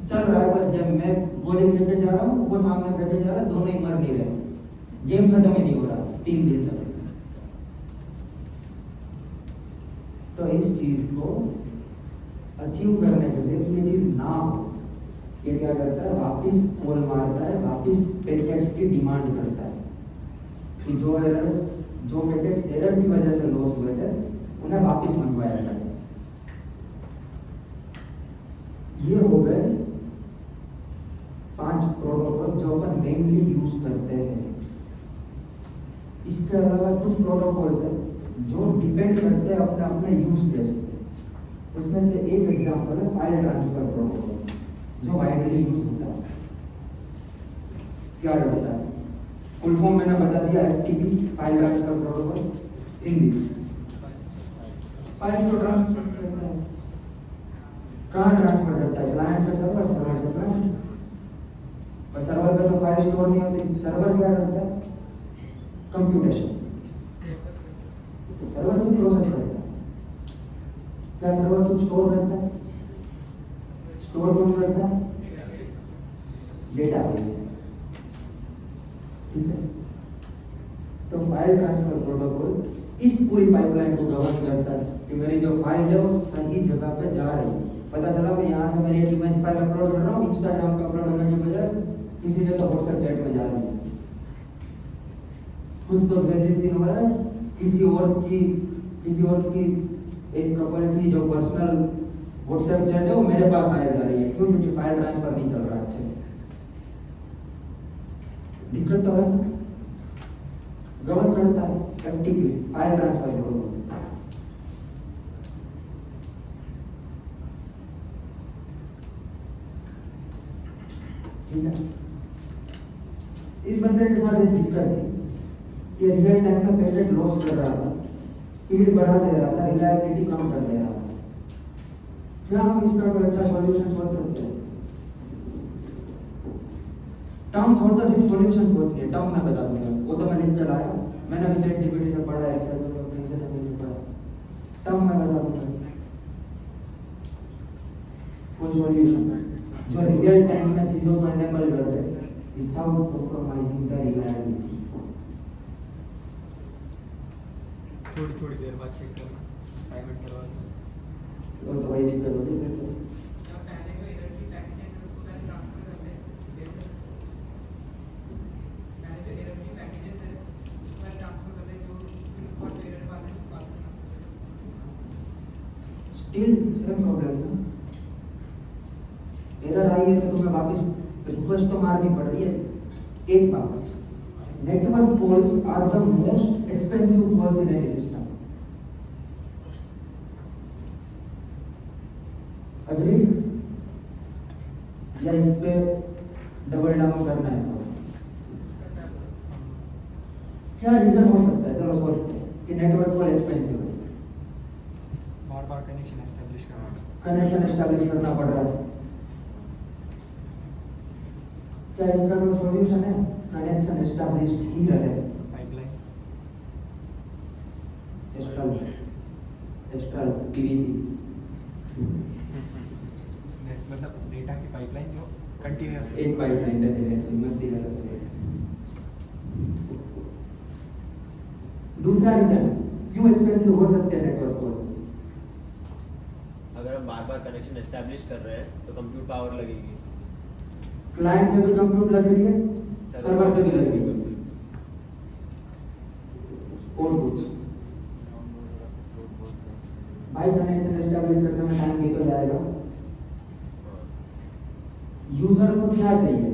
चल रहा है बस, जब मैं गोली लेके जा रहा हूँ वो सामने फेंके जा रहा है, दोनों ही मर नहीं रहे, गेम खत्म ही नहीं हो रहा 3 दिन तक। तो इस चीज को अचीव करने के लिए कि ये चीज ना हो, ये क्या करता है, वापिस कॉल मारता है, वापिस पैकेट्स की डिमांड करता है कि जो पैकेट्स एरर की वजह से लॉस हुए थे उन्हें वापिस मंगवाया जाए। ये हो गए 5 प्रोटोकॉल जो अपन मेनली यूज करते हैं। इसके अलावा कुछ प्रोटोकॉल्स है जो डिपेंड करते हैं अपने अपने यूज केस पे। उसमें से एक एग्जांपल है फाइल ट्रांसफर प्रोटोकॉल, जो वाइडली यूज होता है। क्या करता है? फुल फॉर्म मैंने बता दिया, FTP, file transfer protocol. Hindi files को ट्रांसफर करता है। कहाँ ट्रांसफर करता है? क्लाइंट से सर्वर, सर्वर से क्लाइंट। पर सर्वर पे तो फाइल स्टोर नहीं होती, सर्वर क्या करता है? कंप्यूटेशन, सर्वर से प्रोसेस करता है। क्या सर्वर कुछ स्टोर करता है? स्टोर कौन करता है? डेटाबेस, ठीक है। तो फाइल ट्रांसफर प्रोटोकॉल इस पूरी पाइपलाइन को गवर्न करता है कि मेरी जो फाइल है वो सही जगह पे जा रही है। पता चला मैं यहाँ से मेरी एक इमेज फाइल अपलोड कर रहा हूँ, इंस्टाग्राम पे अपलोड करने के बजाय किसी ने तो व्हाट्सएप चैट में जा रही है। कुछ तो रजिस्ट्रेशन हो रहा है, किसी और की एक कपल की जो पर्सनल व्हाट्सएप चैट है वो मेरे पास आया जा रही है। क्यों? क्योंकि फाइल ट्रांसफर नहीं चल रहा अच्छे से। दिक्कत तो है, गवर्न करता है एफटीपी, फाइल ट्रांसफर प्रोटोकॉल। ठीक है। इस बंदे के साथ एक दिक्कत थी कि रियल टाइम में पैकेट लॉस कर रहा था, स्पीड बढ़ा दे रहा था, रिलायबिलिटी कम कर दे रहा था। क्या हम इसका कोई अच्छा सॉल्यूशन सोच सकते हैं? टर्म थोड़ा सिर्फ सॉल्यूशन सोच के टर्म मैं बता दूंगा, वो तो मैं लिख कर लाया, मैंने भी चैट जीपीटी से पढ़ा है, एक्सेल में कहीं से नहीं पढ़ा। टर्म मैं बता दूंगा, कोई सॉल्यूशन जो रियल टाइम में चीजों को एनेबल कर दे विदाउट कॉम्प्रोमाइजिंग द रिलायबिलिटी।
थोड़ी देर बाद चेक करना, टाइम इंटरवल।
तो वही दिक्कत होती है कैसे?
पहले जो एरर की पैकेज है उसको पहले ट्रांसफर कर दे, पहले जो एरर की पैकेजेस है उसको पहले ट्रांसफर कर दे, जो इसको जो एरर वाले हैं उसको बाद में।
स्टिल सेम प्रॉब्लम है। एरर आई है तो तुम्हें वापस रिक्वेस्ट तो मारनी पड़ रही है। एक बात, network calls are the most expensive calls in any system. Agree या इस पे डबल डाउन करना है? क्या रीजन हो सकता है? चलो सोचते हैं कि नेटवर्क को एक्सपेंसिव है,
बार बार कनेक्शन एस्टेब्लिश करना।
कनेक्शन एस्टेब्लिश करना पड़ रहा है। क्या इसका कोई सॉल्यूशन है? कनेक्शन एस्टेब्लिश ही रहे।
पाइपलाइन
एस्ट्रल पीवीसी
नेट मतलब डेटा की पाइपलाइन जो कंटिन्यूअस
एक पाइपलाइन डेफिनेटली मस्ती कर रहे हैं। दूसरा रीजन क्यों एक्सपेंसिव हो सकते हैं नेटवर्क को?
अगर हम बार बार कनेक्शन एस्टैब्लिश कर रहे हैं तो कंप्यूट पावर लगेगी,
क्लाइंट से भी कंप्यूट लग रही है, सर्वर से भी लग रही है, और कुछ भाई कनेक्शन एस्टेब्लिश करने में टाइम निकल जाएगा। यूजर को क्या चाहिए?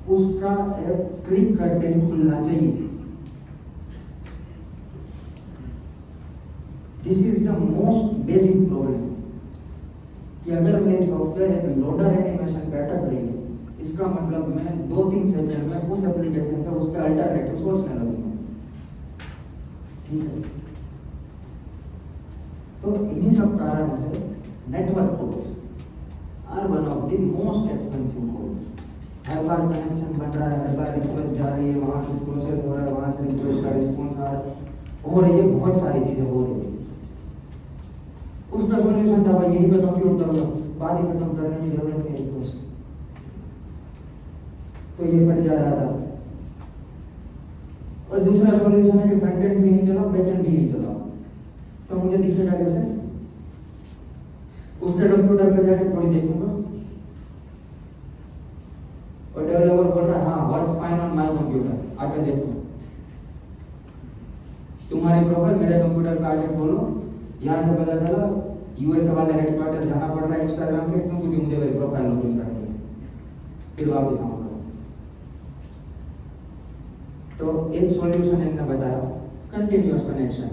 उसका ऐप क्लिक करते ही खुलना चाहिए। This is the most basic problem कि अगर मेरी सॉफ्टवेयर एक लोडर एनिमेशन पे अटक रही है, इसका मतलब मैं 2-3 सेकंड में उस एप्लीकेशन से उसके अल्टरनेटिव सोचने लगूंगा। ठीक है, तो इन्हीं सब कारणों से network codes are one of the most expensive codes. हर बार कनेक्शन बन रहा है, हर बार रिक्वेस्ट जा रही है, वहाँ से प्रोसेस हो रहा है, वहाँ से रिक्वेस्ट का रिस्पॉन्स आ रहा है, हो रही है, बहुत सारी चीजें हो रही है। उसका सॉल्यूशन था भाई यहीं पे कंप्यूट कर लो, बात ही खत्म करने की जरूरत नहीं है। तो ये कट जा रहा था। और दूसरा सॉल्यूशन है कि फ्रंट एंड भी नहीं चलाओ, बैक एंड भी नहीं चलाओ। तो मुझे दिखेगा कैसे? उसके कंप्यूटर पे जाके थोड़ी देखूंगा और डेवलपर बोल रहा है हाँ works fine on my computer, आके देखो। तुम्हारी प्रोफाइल मेरे कंप्यूटर पे आके खोलो, यहाँ से पता चला यूएस वाले हेडक्वार्टर जाना पड़ रहा है इंस्टाग्राम पे, क्यों? क्योंकि मुझे मेरी प्रोफाइल लॉगिन करनी है। फिर वापस आऊंगा। तो एक सॉल्यूशन इन्होंने बताया, कंटिन्यूअस कनेक्शन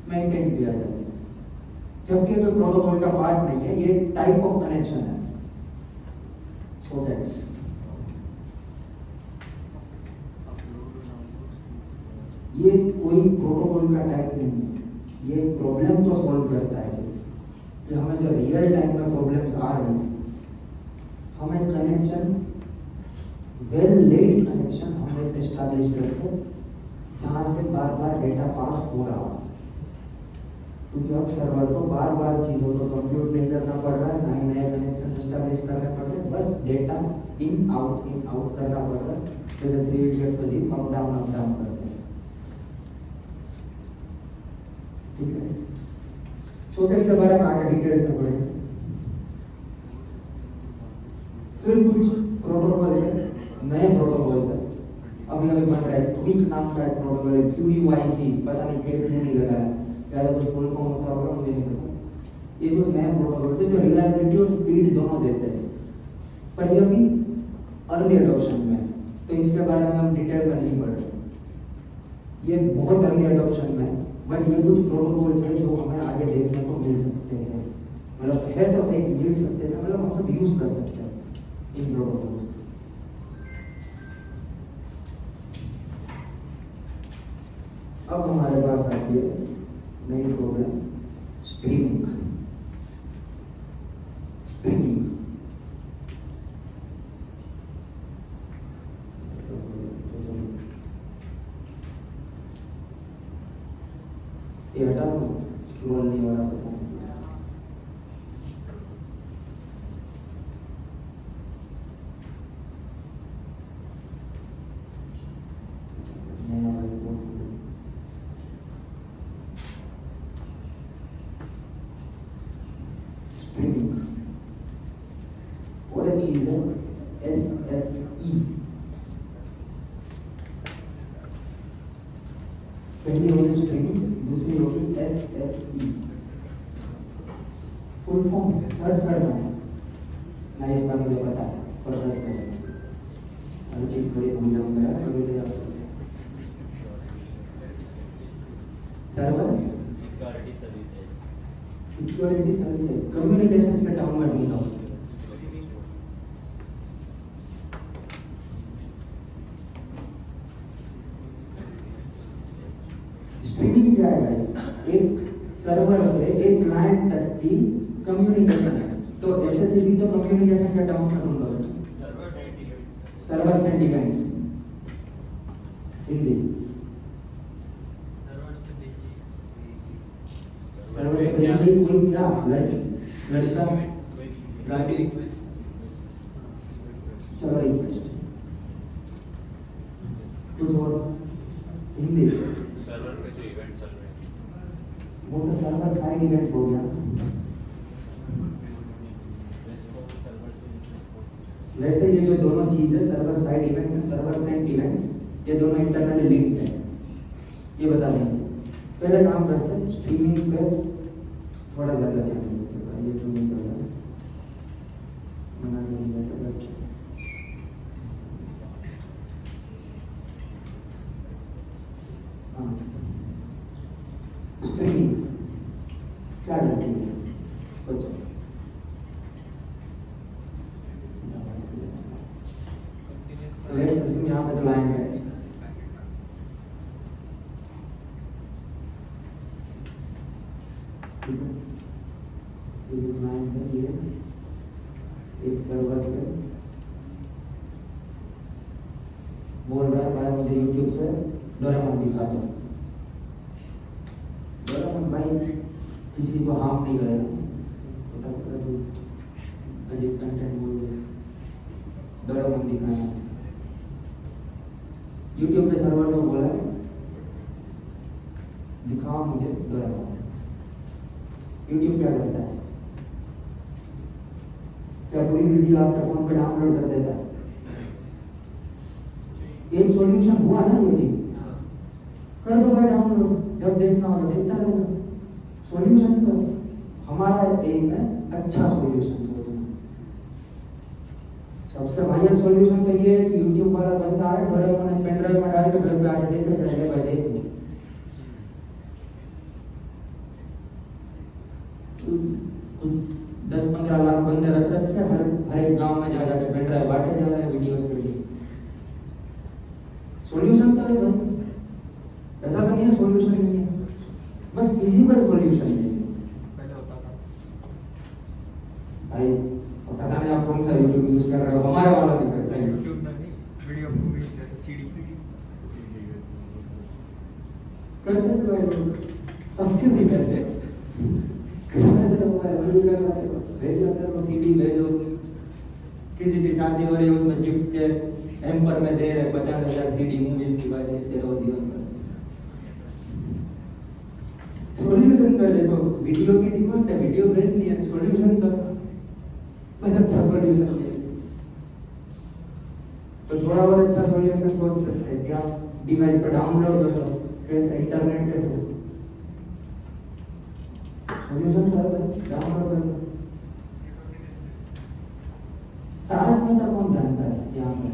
मेंटेन किया जाए, जबकि ये प्रोटोकॉल का पार्ट नहीं है, ये टाइप ऑफ कनेक्शन है। सो दैट्स ये कोई प्रोटोकॉल का टाइप नहीं है, ये प्रॉब्लम को सॉल्व करता है सिर्फ कि हमें जो रियल टाइम में प्रॉब्लम्स आ रही हैं, हमें कनेक्शन वेल लेड कनेक्शन हमें एस्टैब्लिश करके जहाँ से बार बार डेटा पास हो रहा है, क्योंकि अब सर्वर को बार बार चीज़ों को कंप्यूट नहीं करना पड़ रहा है, ना ही नए कनेक्शन एस्टैब्लिश करने पड़ रहे हैं, बस डेटा इन आउट करना पड़ रहा है। जैसे 3 इडियट्स को जी अप डाउन करते हैं। ठीक है, सॉकेट्स के बारे में आगे डिटेल्स में पढ़ेंगे। फिर कुछ प्रोटोकॉल है, नए प्रोटोकॉल है, अभी बन रहा है। क्विक नाम का एक प्रोटोकॉल है, QUIC, पता नहीं क्यों नहीं लगा है, पहले कुछ फुल फॉर्म होता होगा, मुझे नहीं पता। ये कुछ नए प्रोटोकॉल है जो रिलायबिलिटी और स्पीड दोनों देते हैं, पर ये अभी अर्ली एडॉप्शन में है, तो इसके बारे में हम डिटेल में नहीं पढ़ रहे। ये बहुत अर्ली एडॉप्शन में है, बट ये कुछ प्रोटोकॉल्स हैं जो हमें आगे देखने को मिल सकते हैं। मतलब है तो सही, मिल सकते हैं, मतलब हम सब यूज कर सकते हैं इन प्रोटोकॉल्स। अब हमारे पास आती है नई प्रॉब्लम, स्ट्रीमिंग। स्ट्रीमिंग ये हटा दो, स्क्रॉल नहीं हो रहा पता नहीं। स्ट्रीमिंग और एक चीज है SSE। पहली होगी स्ट्रीमिंग, दूसरी होगी SSE। फुल फॉर्म सर्च करना है ना, इसका मुझे पता है, पर सर्च करना हर चीज बड़ी भूल जाऊंगा कभी तो याद server
security services.
Security services communications के टर्म में ढूंढा हूँ। स्ट्रीमिंग क्या है गाइस? एक सर्वर से एक क्लाइंट तक की कम्युनिकेशन है। तो एसएसईडी तो कम्युनिकेशन के टर्म में ढूंढा है। Server send events Hindi server से भेजी कोई क्या लड़का गाड़ी रिक्वेस्ट, चलो रिक्वेस्ट कुछ और हिंदी
सर्वर पे जो इवेंट चल रहे हैं
वो तो सर्वर साइड इवेंट्स हो गया। वैसे ये जो दोनों चीज है server side events and server send events, ये दोनों इंटरनली लिंक्ड है, ये बता देंगे। पहले काम करते हैं स्ट्रीमिंग पे थोड़ा ज़्यादा ध्यान देते, ये तो नहीं चल रहा है, मना नहीं जाता बस। हाँ, स्ट्रीमिंग क्या करती है सोचो। लेट्स अस्यूम यहाँ पे क्लाइंट है, क्लाइंट है ये एक सर्वर पे बोल रहा है भाई मुझे यूट्यूब से डोरेमोन दिखा दो। डोरेमोन भाई किसी को हार्म नहीं करेगा, अजीब कंटेंट बोल रहे डोरेमोन दिखाना। यूट्यूब पे सर्वर को बोला दिखाओ मुझे डोरेमोन। यूट्यूब क्या करता है? क्या पूरी वीडियो आपके फोन पे डाउनलोड कर देता है? एक सॉल्यूशन हुआ ना, ये भी कर दो भाई डाउनलोड, जब देखना हो देखता रहेगा। सॉल्यूशन तो हमारा एम है अच्छा सॉल्यूशन सोचना। सबसे वाहियात सॉल्यूशन तो ये है कि यूट्यूब वाला बंदा है डोरेमोन पेन ड्राइव में डाल के घर पे आके देते रहेंगे भाई देख लो। कुछ 10-15 लाख बंदे रख रखे हैं, हर एक गांव में जा जाके पेन ड्राइव बांटे जा रहे हैं वीडियोस के लिए। सॉल्यूशन तो है भाई, ऐसा तो नहीं है सॉल्यूशन नहीं है, बस फिजिकल सॉल्यूशन नहीं है।
पहले होता था
भाई पता नहीं आप कौन सा यूट्यूब यूज कर रहे हो, हमारे वाला नहीं करता है।
यूट्यूब में नहीं, वीडियो मूवीज जैसे सीडी
करते थे भाई लोग, अब क्यों नहीं करते? सीडी भेजो, किसी की शादी हो रही है उसमें गिफ्ट के हैम्पर में दे रहे 50,000 सीडी मूवीज की, भाई देखते रहो जीवन भर। सॉल्यूशन कर देखो, वीडियो की डिमांड है, वीडियो भेजनी है, सॉल्यूशन तो बस अच्छा सॉल्यूशन है। तो थोड़ा बहुत अच्छा सॉल्यूशन सोच सकते हैं कि आप डिवाइस पर डाउनलोड कर लो, कैसे इंटरनेट पे सॉल्यूशन कर लो, डाउनलोड कर लो। तारक मेहता कौन जानता है यहाँ पर?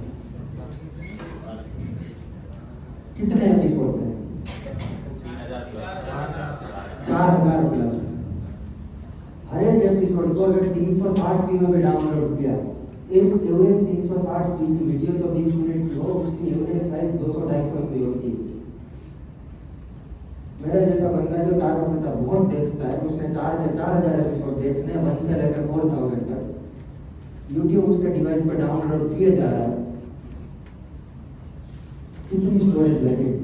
कितने एपिसोड्स हैं? 4000 प्लस। हर एक एपिसोड को अगर 360 दिनों में डाउनलोड किया, एक एवरेज 360 की वीडियो जो 20 मिनट की हो उसकी एवरेज साइज 200-250 MB होती है। मेरा जैसा बंदा जो तारक मेहता बहुत देखता है, उसने 4000 एपिसोड देखने 1 से लेकर 4000 तक यूट्यूब उसके डिवाइस पर डाउनलोड किए जा रहा है। कितनी स्टोरेज लगेगी?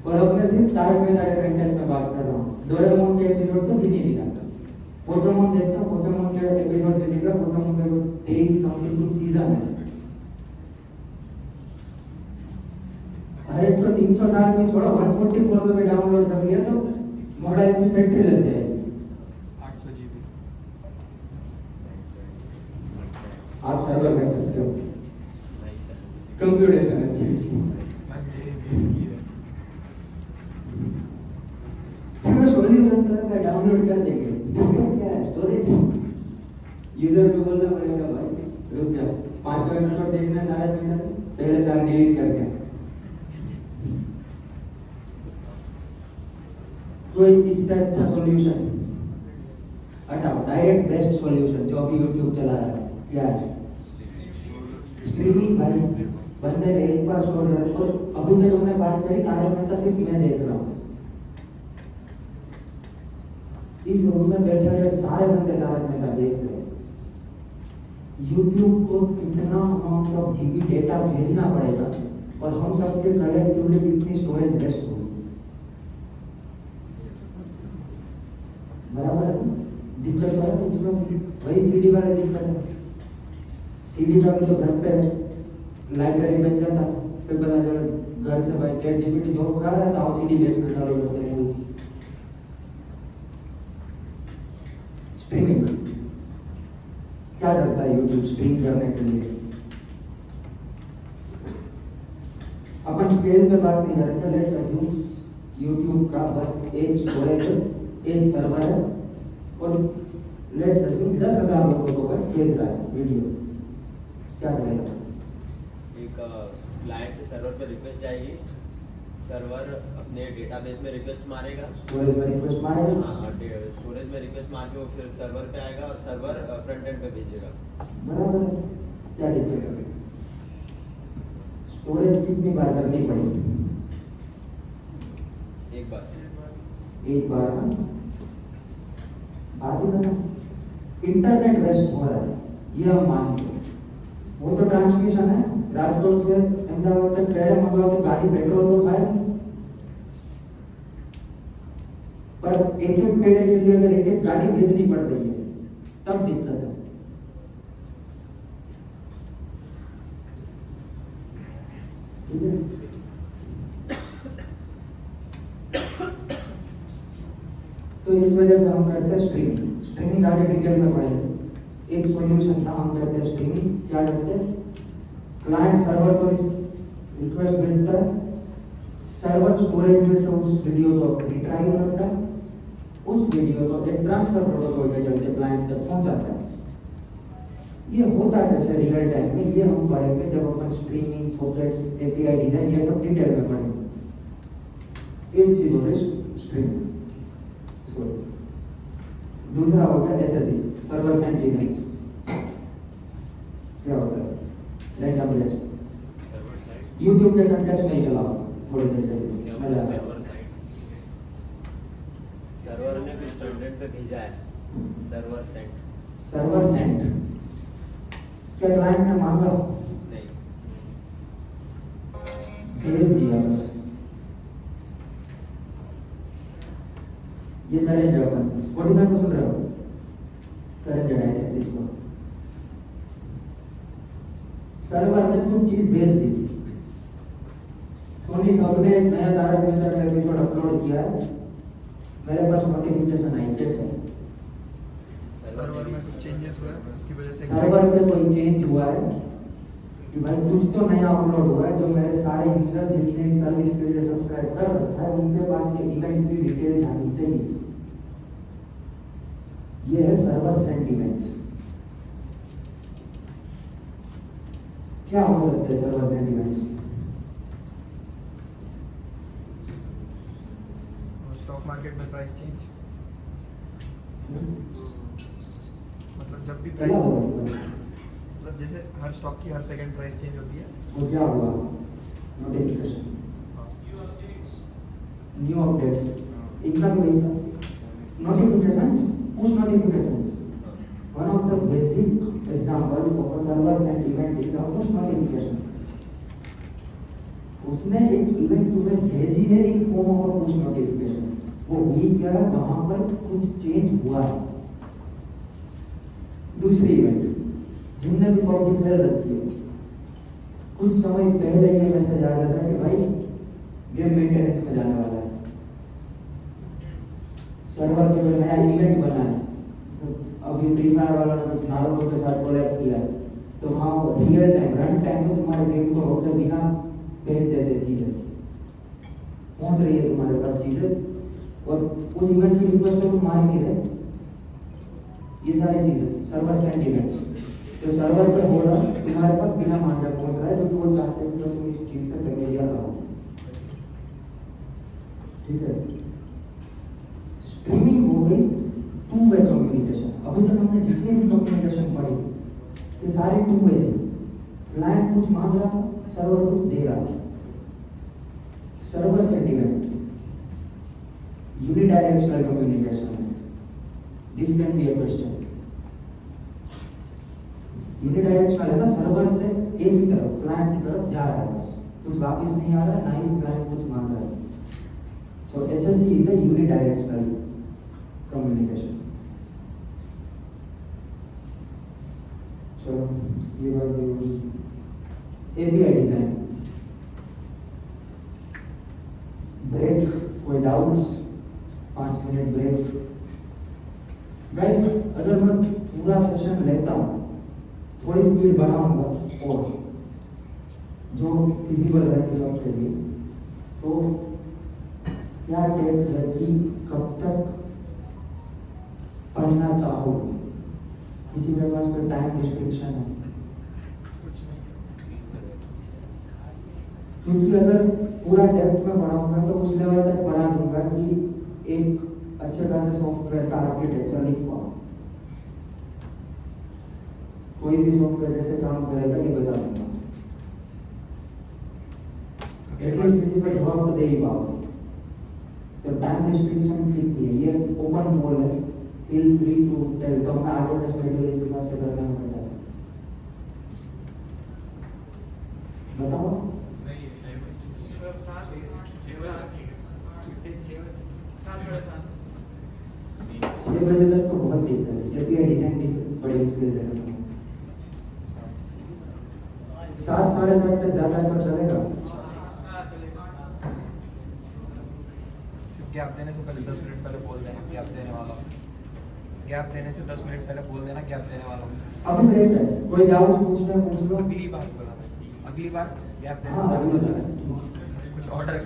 और अब मैं सिर्फ तारक मेहता के कंटेंट में बात कर रहा हूँ, डोरेमोन के एपिसोड तो भी नहीं दिखाता। पोकेमोन देखता हूँ, पोकेमोन के एपिसोड भी दिख रहा, पोकेमोन के 23 समथिंग सीजन है। हर एक को 360 में छोड़ो 144 में डाउनलोड कर लिया तो मोबाइल की फैक्ट्री लग जाएगी।
800 GB
आप सर्वर कर सकते हो, कंप्यूटेशन अच्छी सॉल्यूशन तो डाउनलोड कर देंगे। दिक्कत क्या है? स्टोरेज। यूजर को बोलना पड़ेगा भाई रुक जा, 5 एपिसोड देखना है तारक मेहता, पहले 4 डिलीट करके। कोई इससे अच्छा सॉल्यूशन हटाओ, डायरेक्ट बेस्ट सॉल्यूशन जो अभी यूट्यूब चला रहा है क्या है? स्ट्रीमिंग। भाई बंदे ने एक बार शो रहे तो अभी तक हमने बात करी तारक मेहता सिर्फ मैं देख रहा हूँ, इस रूम में बैठे हुए सारे बंदे तारक मेहता देख रहे हैं। यूट्यूब को कितना अमाउंट ऑफ जीबी डेटा भेजना पड़ेगा और हम सबके कलेक्टिवली कितनी स्टोरेज वेस्ट होगी, बराबर है? दिक्कत है इसमें, वही सीडी वाले दिक्कत है। सीडी का भी तो घर पे लाइब्रेरी बन जाता, फिर पता चला घर से भाई चैट जीपीटी जो कर रहा था वो सीडी बेचना चालू कर देंगे। स्ट्रीमिंग क्या करता है यूट्यूब स्ट्रीम करने के लिए? अपन स्केल पे बात नहीं करेंगे, लेट्स अज्यूम यूट्यूब का बस एक स्टोरेज एक सर्वर है और लेट्स अज्यूम 10,000 लोगों को भेज रहा है वीडियो, क्या करेगा?
एक क्लाइंट से सर्वर पे रिक्वेस्ट जाएगी, सर्वर अपने डेटाबेस में रिक्वेस्ट मारेगा,
स्टोरेज में रिक्वेस्ट मारेगा,
हाँ स्टोरेज में रिक्वेस्ट मार के वो फिर सर्वर पे आएगा और सर्वर फ्रंट एंड पे भेजेगा।
बराबर है? क्या दिक्कत है? स्टोरेज कितनी बार करनी पड़ेगी?
एक बार
एक बार ना बात ही ना, इंटरनेट वेस्ट हो रहा है ये हम मानते हैं। वो तो ट्रांसमिशन है, राजकोट से अहमदाबाद तक ट्रेन मंगवाओ तो गाड़ी पेट्रोल तो खाए, पर एक एक पेड़े के लिए अगर एक एक गाड़ी भेजनी पड़ रही है तब दिक्कत है। ठीक है? तो इस वजह से हम करते हैं स्ट्रीमिंग। स्ट्रीमिंग आगे डिटेल में पढ़ेंगे। एक सॉल्यूशन था, हम करते हैं स्ट्रीमिंग। क्या करते हैं? क्लाइंट सर्वर पर रिक्वेस्ट भेजता है, सर्वर स्टोरेज में से उस वीडियो को रिट्राइव करता है, उस वीडियो को एक ट्रांसफर प्रोटोकॉल के चलते क्लाइंट तक पहुंचाता है। ये होता है कैसे रियल टाइम में, ये हम पढ़ेंगे जब अपन स्ट्रीमिंग, सॉकेट्स, एपीआई डिजाइन ये सब डिटेल में पढ़ेंगे। एक चीज होती है स्ट्रीमिंग, दूसरा होता है एसएसई, सर्वर साइड इवेंट्स। क्या होता है? Random list. यूट्यूब के कंटेक्स्ट में ही चलाओ थोड़ी देर के लिए, मजा आता है।
सर्वर ने कुछ फ्रंट एंड पे भेजा है, सर्वर सेंड।
सर्वर सेंड क्या क्लाइंट ने मांगा?
नहीं,
भेज दिया बस। ये करेंगे अपन, स्पॉटिफाई को सुन रहे हो? करेंगे ऐसे इसको। सर्वर ने कुछ चीज भेज दी, सोनी सब ने एक नया तारक मेहता का एपिसोड अपलोड किया है, मेरे पास नोटिफिकेशन आई, कैसे?
सर्वर में कुछ चेंजेस हुआ है उसकी वजह से
सर्वर में कोई चेंज हुआ है कि भाई कुछ तो नया अपलोड हुआ है, जो मेरे सारे यूजर जितने सर्विस के लिए सब्सक्राइब कर रखा है उनके पास ये इवेंट की डिटेल आनी चाहिए। ये है सर्वर सेंटिमेंट्स। क्या हो सकते हैं सर्वर सेंटिमेंट्स?
स्टॉक मार्केट में प्राइस चेंज, मतलब जब भी
क्या
प्राइस
हुआ?
मतलब जैसे हर स्टॉक की हर सेकंड प्राइस चेंज होती है।
वो क्या हुआ? नोटिफिकेशन, न्यू अपडेट्स, इनका भी notifications, push notifications. One of the basic example of a server sent event is a push notification. उसने एक इवेंट तुम्हें भेजी है in form of a push notification, वो हुई क्या है? वहां पर कुछ चेंज हुआ है। दूसरी इवेंट, जिनने भी पब्जी खेल रखी है, कुछ समय पहले ये मैसेज आ जाता है कि भाई गेम मेंटेनेंस में जाने वाला है, सर्वर पे नया इवेंट बना है। अभी फ्री फायर वालों ने नारुतो के साथ कोलैब किया है, तो वहाँ रियल टाइम रन टाइम में तुम्हारे गेम को रोके बिना भेज देते चीजें, पहुंच रही है तुम्हारे पास चीजें, और उस इवेंट की रिक्वेस्ट को तुम मान नहीं रहे। ये सारी चीजें सर्वर सेंट इवेंट्स, तो सर्वर पे हो रहा है तुम्हारे पास बिना मान रहे पहुंच रहा है, क्योंकि वो चाहते हैं कि तुम इस चीज से फेमिलियर रहो। ठीक है? स्ट्रीमिंग हो गई, टू वे कम्युनिकेशन। अभी तक हमने जितने भी कम्युनिकेशन पढ़े ये सारे टू वे थे। क्लाइंट कुछ मांग रहा था, सर्वर कुछ दे रहा था। Server sentiment, unidirectional communication, this can be a question. Unidirectional है ना, सर्वर से एक ही तरफ, क्लाइंट की तरफ जा रहा है, बस कुछ वापस नहीं आ रहा है, ना ही क्लाइंट कुछ मांग रहा है। So SSE is a unidirectional communication. चलो ये बात API डिजाइन, ब्रेक, कोई डाउट्स? 5 minute break. गाइस अगर मैं पूरा सेशन लेता हूँ, थोड़ी स्पीड बढ़ाऊंगा और जो फिजिबल रहेगी सबके लिए, तो क्या टेक है कि कब तक पढ़ना चाहो? किसी के पास कोई टाइम रिस्ट्रिक्शन है?
कुछ नहीं।
क्योंकि अगर पूरा डेप्थ में पढ़ाऊंगा तो उस लेवल तक पढ़ा दूंगा कि एक अच्छे खासे सॉफ्टवेयर का आर्किटेक्चर लिख पाऊँ। कोई भी सॉफ्टवेयर कैसे काम करेगा ये बता दूंगा। एटलीस्ट किसी पे जवाब तो दे ही पाओ। तो टाइम रिस्ट्रिक्शन ठीक नहीं है, ये ओपन मोड है, फील फ्री टू टेल। तो मैं आगे का शेड्यूल इस हिसाब से करना पड़ता है। बताओ।
नहीं है शायद।
6 बजे तक तो बहुत देर है। API डिजाइन भी बड़ी मुश्किल से करना। 7 साढ़े 7 तक ज़्यादा है तो चलेगा।
सिर्फ गैप देने से पहले 10 मिनट पहले बोल देना गैप देने वाला हूँ। गैप देने से 10 मिनट पहले बोल देना गैप देने वाला हूँ।
अभी ब्रेक है, कोई डाउट पूछना है पूछ लो।
अगली बार बोला, अगली बार गैप देने
हाँ
से
अभी बता।
कुछ ऑर्डर